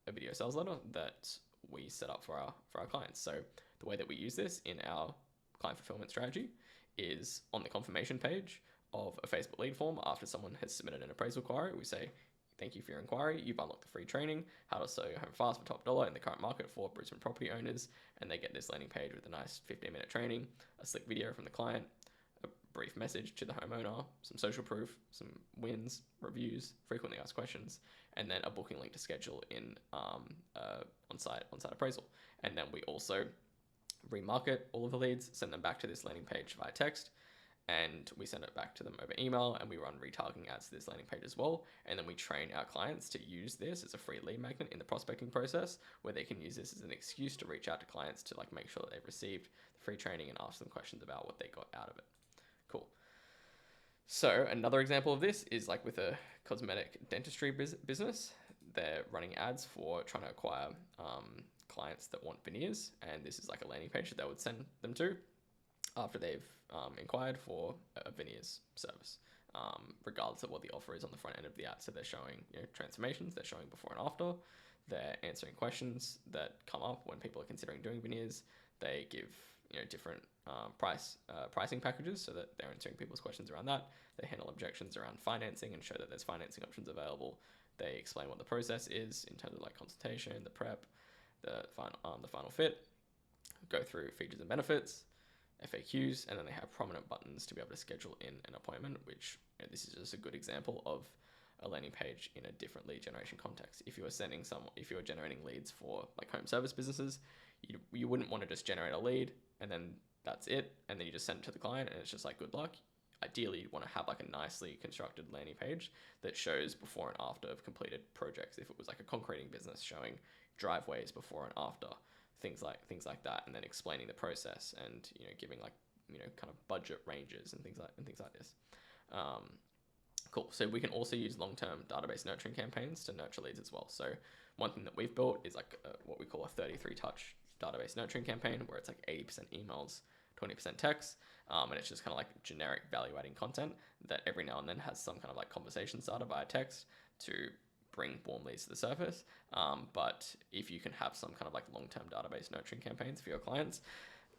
a video sales letter that we set up for our clients. So the way that we use this in our client fulfillment strategy is on the confirmation page of a Facebook lead form. After someone has submitted an appraisal inquiry, we say, thank you for your inquiry. You've unlocked the free training, how to sell your home fast for top dollar in the current market for Brisbane property owners. And they get this landing page with a nice 15-minute training, a slick video from the client, a brief message to the homeowner, some social proof, some wins, reviews, frequently asked questions, and then a booking link to schedule in on-site appraisal. And then we also remarket all of the leads, send them back to this landing page via text, and we send it back to them over email, and we run retargeting ads to this landing page as well. And then we train our clients to use this as a free lead magnet in the prospecting process, where they can use this as an excuse to reach out to clients to make sure that they've received the free training and ask them questions about what they got out of it. Cool. So another example of this is with a cosmetic dentistry business. They're running ads for trying to acquire clients that want veneers, and this is a landing page that they would send them to after they've inquired for a veneers service, regardless of what the offer is on the front end of the ad. So they're showing transformations, they're showing before and after, they're answering questions that come up when people are considering doing veneers. They give different pricing packages so that they're answering people's questions around that. They handle objections around financing and show that there's financing options available. They explain what the process is in terms of like consultation, the prep, the final fit, go through features and benefits, FAQs, and then they have prominent buttons to be able to schedule in an appointment, which this is just a good example of a landing page in a different lead generation context. If you are generating leads for like home service businesses, you wouldn't want to just generate a lead and then that's it, and then you just send it to the client and it's just like good luck. Ideally, you want to have like a nicely constructed landing page that shows before and after of completed projects. If it was like a concreting business, showing driveways before and after, things like that, and then explaining the process and giving like kind of budget ranges and things like this. Cool. So we can also use long-term database nurturing campaigns to nurture leads as well. So one thing that we've built is like what we call a 33 touch database nurturing campaign, where it's like 80% emails, 20% text, and it's just kind of like generic value-adding content that every now and then has some kind of like conversation starter via text to bring warm leads to the surface. But if you can have some kind of like long-term database nurturing campaigns for your clients,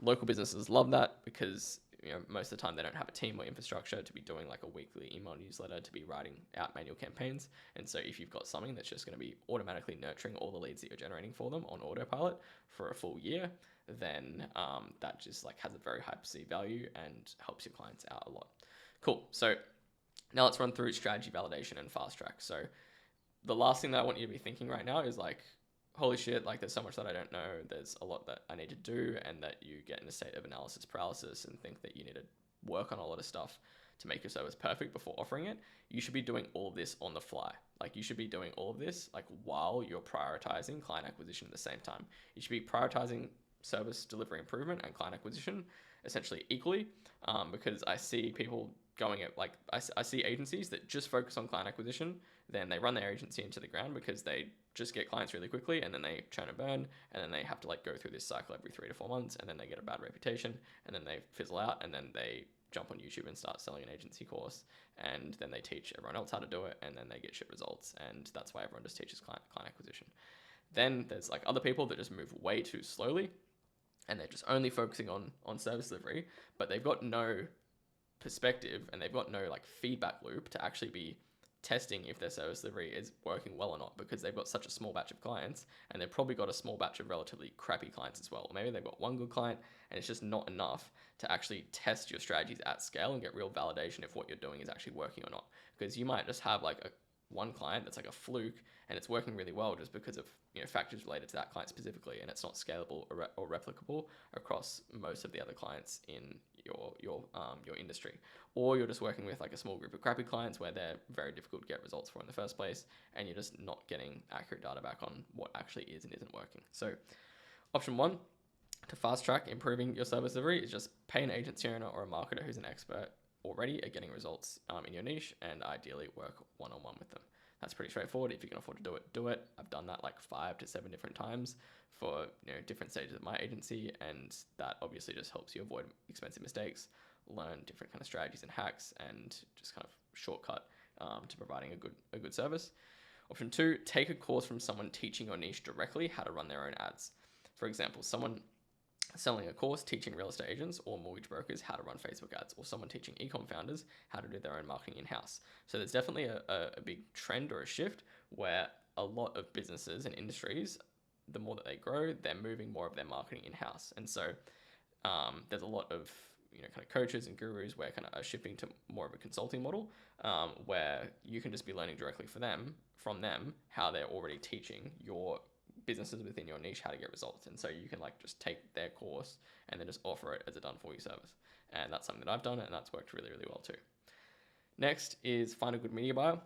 local businesses love that because most of the time they don't have a team or infrastructure to be doing like a weekly email newsletter, to be writing out manual campaigns. And so if you've got something that's just going to be automatically nurturing all the leads that you're generating for them on autopilot for a full year, then that just like has a very high perceived value and helps your clients out a lot. Cool. So now let's run through strategy validation and fast track. So the last thing that I want you to be thinking right now is like, holy shit, like there's so much that I don't know. There's a lot that I need to do, and that you get in a state of analysis paralysis and think that you need to work on a lot of stuff to make your service perfect before offering it. You should be doing all of this on the fly. Like you should be doing all of this like while you're prioritizing client acquisition at the same time. You should be prioritizing service delivery improvement and client acquisition essentially equally, because I see people going at like, I see agencies that just focus on client acquisition, then they run their agency into the ground because they just get clients really quickly, and then they churn and burn, and then they have to like go through this cycle every 3 to 4 months, and then they get a bad reputation, and then they fizzle out, and then they jump on YouTube and start selling an agency course, and then they teach everyone else how to do it, and then they get shit results, and that's why everyone just teaches client acquisition. Then there's like other people that just move way too slowly, and they're just only focusing on service delivery, but they've got no perspective and they've got no like feedback loop to actually be testing if their service delivery is working well or not, because they've got such a small batch of clients, and they've probably got a small batch of relatively crappy clients as well. Or maybe they've got one good client and it's just not enough to actually test your strategies at scale and get real validation if what you're doing is actually working or not. Because you might just have like one client that's like a fluke and it's working really well just because of factors related to that client specifically, and it's not scalable or replicable across most of the other clients in your industry. Or you're just working with like a small group of crappy clients where they're very difficult to get results for in the first place, and you're just not getting accurate data back on what actually is and isn't working. So option 1 to fast track improving your service delivery is just pay an agency owner or a marketer who's an expert already at getting results in your niche, and ideally work one-on-one with them. That's pretty straightforward. If you can afford to do it, do it. I've done that like 5 to 7 different times for different stages of my agency, and that obviously just helps you avoid expensive mistakes, learn different kind of strategies and hacks, and just kind of shortcut to providing a good service. Option 2, take a course from someone teaching your niche directly how to run their own ads. For example, someone selling a course teaching real estate agents or mortgage brokers how to run Facebook ads, or someone teaching e-com founders how to do their own marketing in-house. So there's definitely a big trend or a shift where a lot of businesses and industries, the more that they grow, they're moving more of their marketing in-house. And so there's a lot of kind of coaches and gurus where kind of are shifting to more of a consulting model, where you can just be learning directly from them how they're already teaching your businesses within your niche how to get results. And so you can like just take their course and then just offer it as a done for you service. And that's something that I've done, and that's worked really, really well too. Next is find a good media buyer.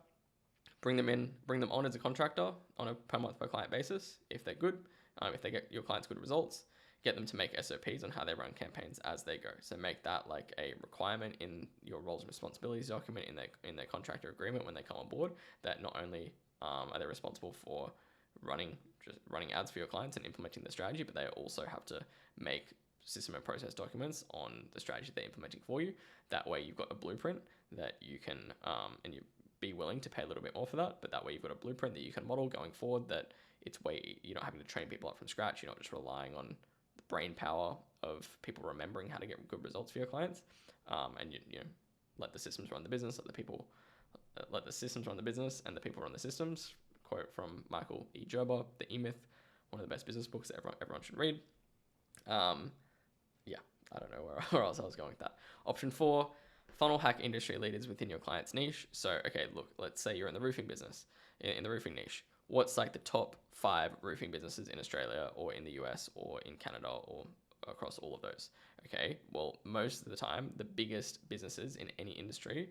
Bring them on as a contractor on a per month per client basis if they're good. If they get your clients good results, get them to make SOPs on how they run campaigns as they go. So make that like a requirement in your roles and responsibilities document in their contractor agreement when they come on board, that not only are they responsible for running ads for your clients and implementing the strategy, but they also have to make system and process documents on the strategy they're implementing for you. That way you've got a blueprint that you can, and you be willing to pay a little bit more for that, but that way you've got a blueprint that you can model going forward, that you're not having to train people up from scratch. You're not just relying on brain power of people remembering how to get good results for your clients. And you know, let the systems run the business, let the systems run the business, and the people run the systems. Quote from Michael E. Gerber, The E-Myth, one of the best business books that everyone should read. Yeah, I don't know where else I was going with that. Option 4, funnel hack industry leaders within your client's niche. So, okay, look, let's say you're in the roofing business, in the roofing niche. What's like the top 5 roofing businesses in Australia or in the US or in Canada or across all of those? Okay, well, most of the time, the biggest businesses in any industry,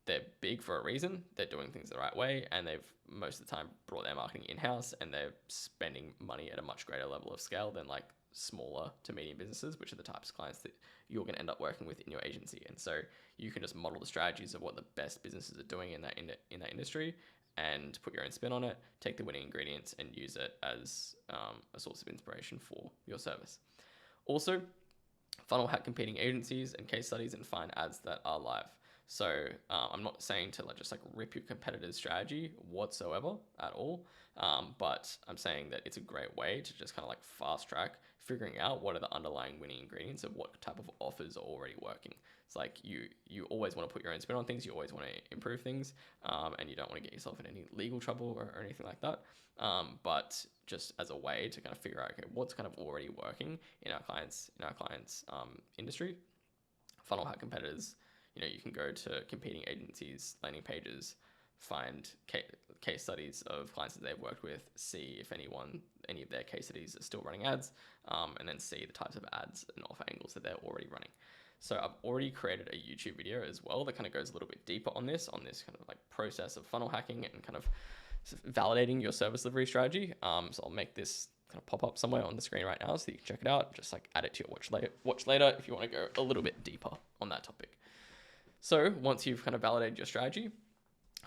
they're big for a reason. They're doing things the right way, and they've most of the time brought their marketing in-house, and they're spending money at a much greater level of scale than like smaller to medium businesses, which are the types of clients that you're going to end up working with in your agency. And so you can just model the strategies of what the best businesses are doing in that industry, and put your own spin on it, take the winning ingredients and use it as a source of inspiration for your service. Also, funnel hack competing agencies and case studies and find ads that are live. So I'm not saying to just rip your competitor's strategy whatsoever at all, but I'm saying that it's a great way to just kind of like fast track figuring out what are the underlying winning ingredients of what type of offers are already working. It's like you always want to put your own spin on things, you always want to improve things, and you don't want to get yourself in any legal trouble or anything like that. But just as a way to kind of figure out, okay, what's kind of already working in our clients' industry. Funnel hack competitors. You know, you can go to competing agencies' landing pages, find case studies of clients that they've worked with, see if any of their case studies are still running ads, and then see the types of ads and offer angles that they're already running. So I've already created a YouTube video as well that kind of goes a little bit deeper on this kind of like process of funnel hacking and kind of validating your service delivery strategy. So I'll make this kind of pop up somewhere on the screen right now so you can check it out. Just like add it to your watch later if you want to go a little bit deeper on that topic. So once you've kind of validated your strategy,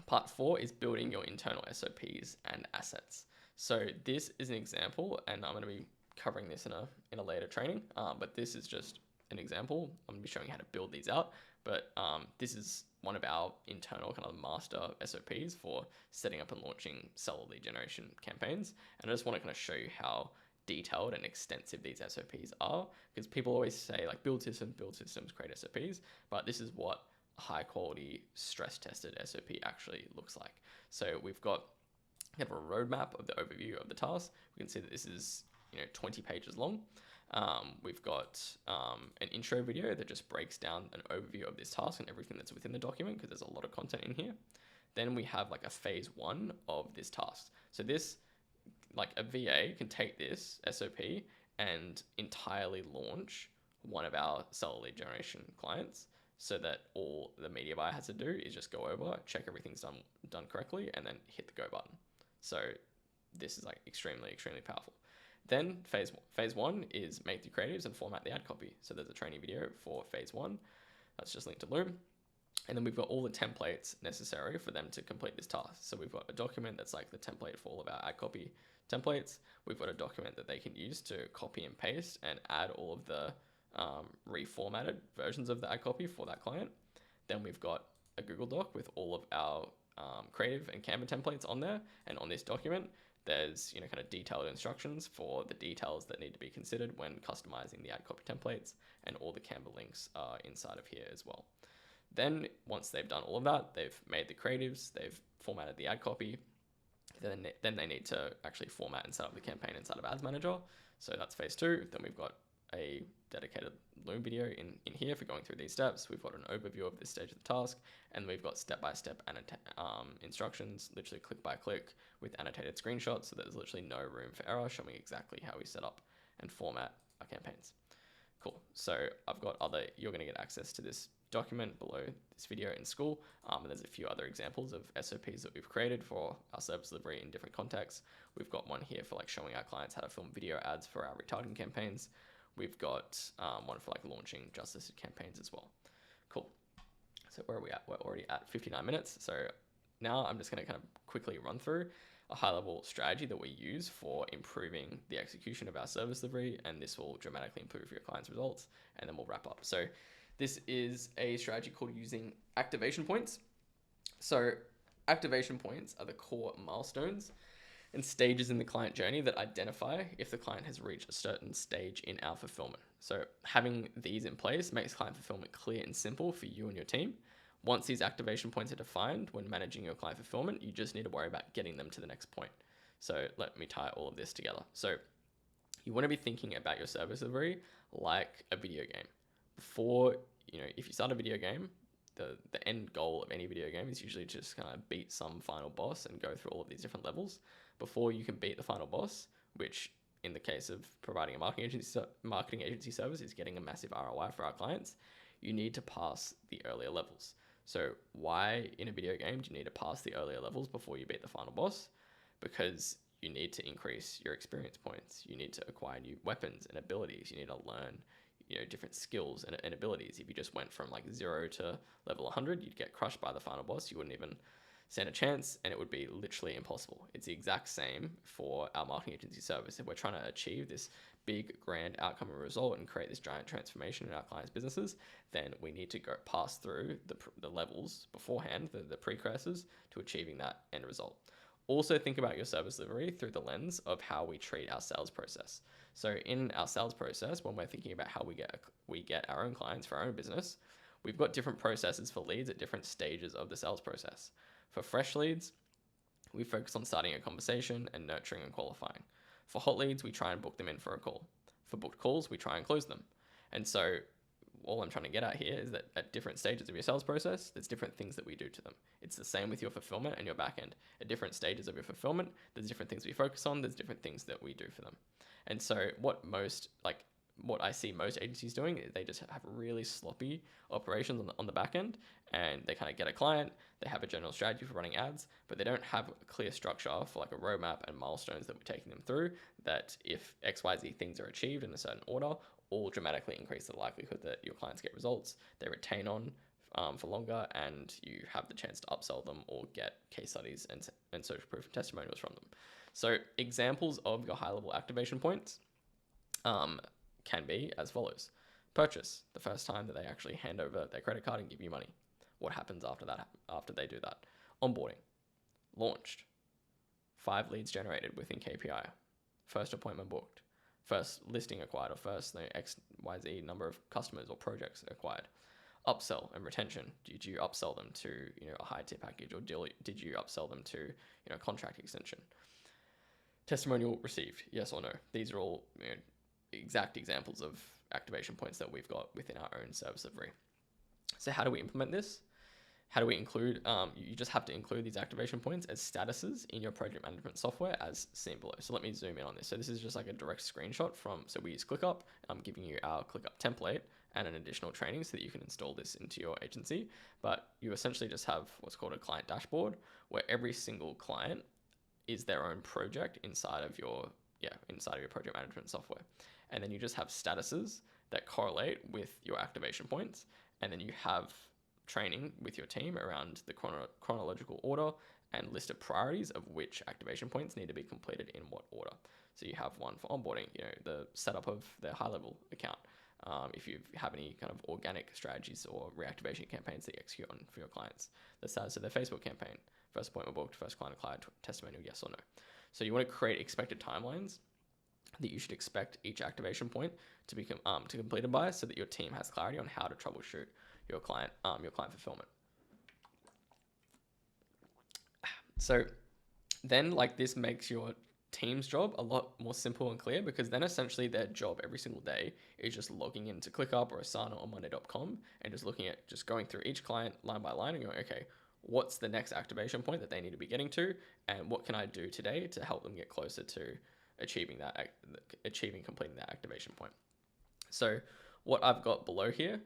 part 4 is building your internal SOPs and assets. So this is an example, and I'm going to be covering this in a later training, but this is just an example. I'm going to be showing how to build these out, but this is one of our internal kind of master SOPs for setting up and launching seller lead generation campaigns. And I just want to kind of show you how detailed and extensive these SOPs are, because people always say like build systems, create SOPs, but this is what high quality stress tested SOP actually looks like. So we've got kind of a roadmap of the overview of the task. We can see that this is 20 pages long. We've got an intro video that just breaks down an overview of this task and everything that's within the document, because there's a lot of content in here. Then we have like a phase 1 of this task. So this, like a VA can take this SOP and entirely launch one of our seller lead generation clients, so that all the media buyer has to do is just go over, check everything's done correctly, and then hit the go button. So this is like extremely, extremely powerful. Then phase 1 is make the creatives and format the ad copy. So there's a training video for phase 1. That's just linked to Loom. And then we've got all the templates necessary for them to complete this task. So we've got a document that's like the template for all of our ad copy templates. We've got a document that they can use to copy and paste and add all of the reformatted versions of the ad copy for that client. Then we've got a Google Doc with all of our creative and Canva templates on there. And on this document, there's kind of detailed instructions for the details that need to be considered when customizing the ad copy templates, and all the Canva links are inside of here as well. Then once they've done all of that, they've made the creatives, they've formatted the ad copy, then they need to actually format and set up the campaign inside of Ads Manager. So that's phase 2. Then we've got a dedicated Loom video in here for going through these steps. We've got an overview of this stage of the task, and we've got step-by-step instructions, literally click by click with annotated screenshots, so there's literally no room for error, showing exactly how we set up and format our campaigns. Cool. So you're going to get access to this document below this video in school, and there's a few other examples of SOPs that we've created for our service delivery in different contexts. We've got one here for like showing our clients how to film video ads for our retargeting campaigns. We've got one for like launching just listed campaigns as well. Cool. So where are we at? We're already at 59 minutes. So now I'm just going to kind of quickly run through a high level strategy that we use for improving the execution of our service delivery, and this will dramatically improve your clients' results, and then we'll wrap up. So this is a strategy called using activation points. So activation points are the core milestones and stages in the client journey that identify if the client has reached a certain stage in our fulfillment. So having these in place makes client fulfillment clear and simple for you and your team. Once these activation points are defined when managing your client fulfillment, you just need to worry about getting them to the next point. So let me tie all of this together. So you want to be thinking about your service delivery like a video game. Before, if you start a video game, the end goal of any video game is usually just kind of beat some final boss and go through all of these different levels. Before you can beat the final boss, which in the case of providing a marketing agency service is getting a massive ROI for our clients, you need to pass the earlier levels. So why in a video game do you need to pass the earlier levels before you beat the final boss? Because you need to increase your experience points. You need to acquire new weapons and abilities. You need to learn different skills and abilities. If you just went from like 0 to level 100, you'd get crushed by the final boss. You wouldn't even stand a chance, and it would be literally impossible. It's the exact same for our marketing agency service. If we're trying to achieve this big grand outcome and result and create this giant transformation in our clients' businesses, then we need to go pass through the levels beforehand, the precursors to achieving that end result. Also think about your service delivery through the lens of how we treat our sales process. So in our sales process, when we're thinking about how we get our own clients for our own business, we've got different processes for leads at different stages of the sales process. For fresh leads, we focus on starting a conversation and nurturing and qualifying. For hot leads, we try and book them in for a call. For booked calls, we try and close them. And so all I'm trying to get at here is that at different stages of your sales process, there's different things that we do to them. It's the same with your fulfillment and your backend. At different stages of your fulfillment, there's different things we focus on, there's different things that we do for them. And so what I see most agencies doing is they just have really sloppy operations on the back end, and they kind of get a client, they have a general strategy for running ads, but they don't have a clear structure for like a roadmap and milestones that we're taking them through, that if XYZ things are achieved in a certain order, all dramatically increase the likelihood that your clients get results, they retain on for longer, and you have the chance to upsell them or get case studies and social proof and testimonials from them. So examples of your high-level activation points can be as follows. Purchase, the first time that they actually hand over their credit card and give you money. What happens after that? After they do that? Onboarding. Launched. 5 leads generated within KPI. First appointment booked. First listing acquired, or first XYZ number of customers or projects acquired. Upsell and retention. Did you upsell them to a high tier package, or did you upsell them to contract extension? Testimonial received, yes or no. These are all exact examples of activation points that we've got within our own service delivery. So how do we implement this? How do we include, you just have to include these activation points as statuses in your project management software as seen below. So let me zoom in on this. So this is just like a direct screenshot so we use ClickUp. I'm giving you our ClickUp template and an additional training so that you can install this into your agency. But you essentially just have what's called a client dashboard, where every single client is their own project inside of your project management software. And then you just have statuses that correlate with your activation points. And then you have training with your team around the chronological order and list of priorities of which activation points need to be completed in what order. So you have one for onboarding, the setup of their high-level account. If you have any kind of organic strategies or reactivation campaigns that you execute on for your clients, the status of their Facebook campaign, first appointment booked, first client acquired, testimonial, yes or no. So you want to create expected timelines that you should expect each activation point to be completed by, so that your team has clarity on how to troubleshoot your client fulfillment. So then this makes your team's job a lot more simple and clear, because then essentially their job every single day is just logging into ClickUp or Asana or Monday.com and just going through each client line by line and going, okay, what's the next activation point that they need to be getting to, and what can I do today to help them get closer to completing that activation point. So what I've got below here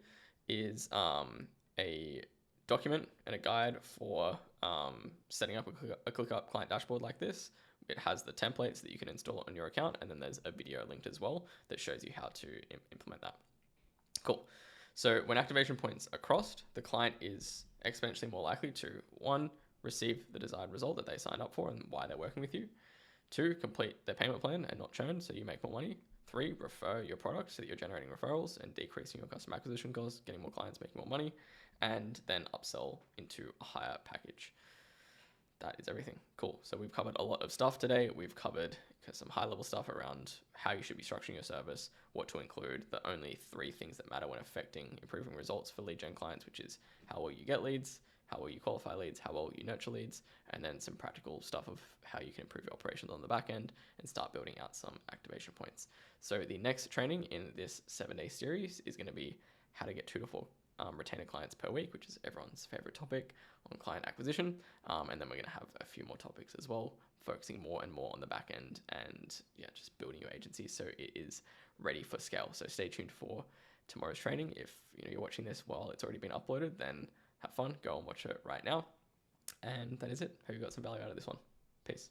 is a document and a guide for setting up a ClickUp client dashboard like this. It has the templates that you can install on your account, and then there's a video linked as well that shows you how to implement that. Cool. So when activation points are crossed, the client is exponentially more likely to 1, receive the desired result that they signed up for and why they're working with you. 2, complete their payment plan and not churn, so you make more money. 3, refer your product so that you're generating referrals and decreasing your customer acquisition costs, getting more clients, making more money, and then upsell into a higher package. that is everything. Cool. So we've covered a lot of stuff today. We've covered some high level stuff around how you should be structuring your service, what to include, the only 3 things that matter when affecting improving results for lead gen clients, which is how well you get leads, how well you qualify leads, how well you nurture leads, and then some practical stuff of how you can improve your operations on the back end and start building out some activation points. So the next training in this 7-day series is going to be how to get 2 to 4 retainer clients per week, which is everyone's favorite topic on client acquisition. And then we're going to have a few more topics as well, focusing more and more on the back end and just building your agency so it is ready for scale. So stay tuned for tomorrow's training. If you're watching this while it's already been uploaded, then have fun, go and watch it right now. And that is it. Hope you got some value out of this one. Peace.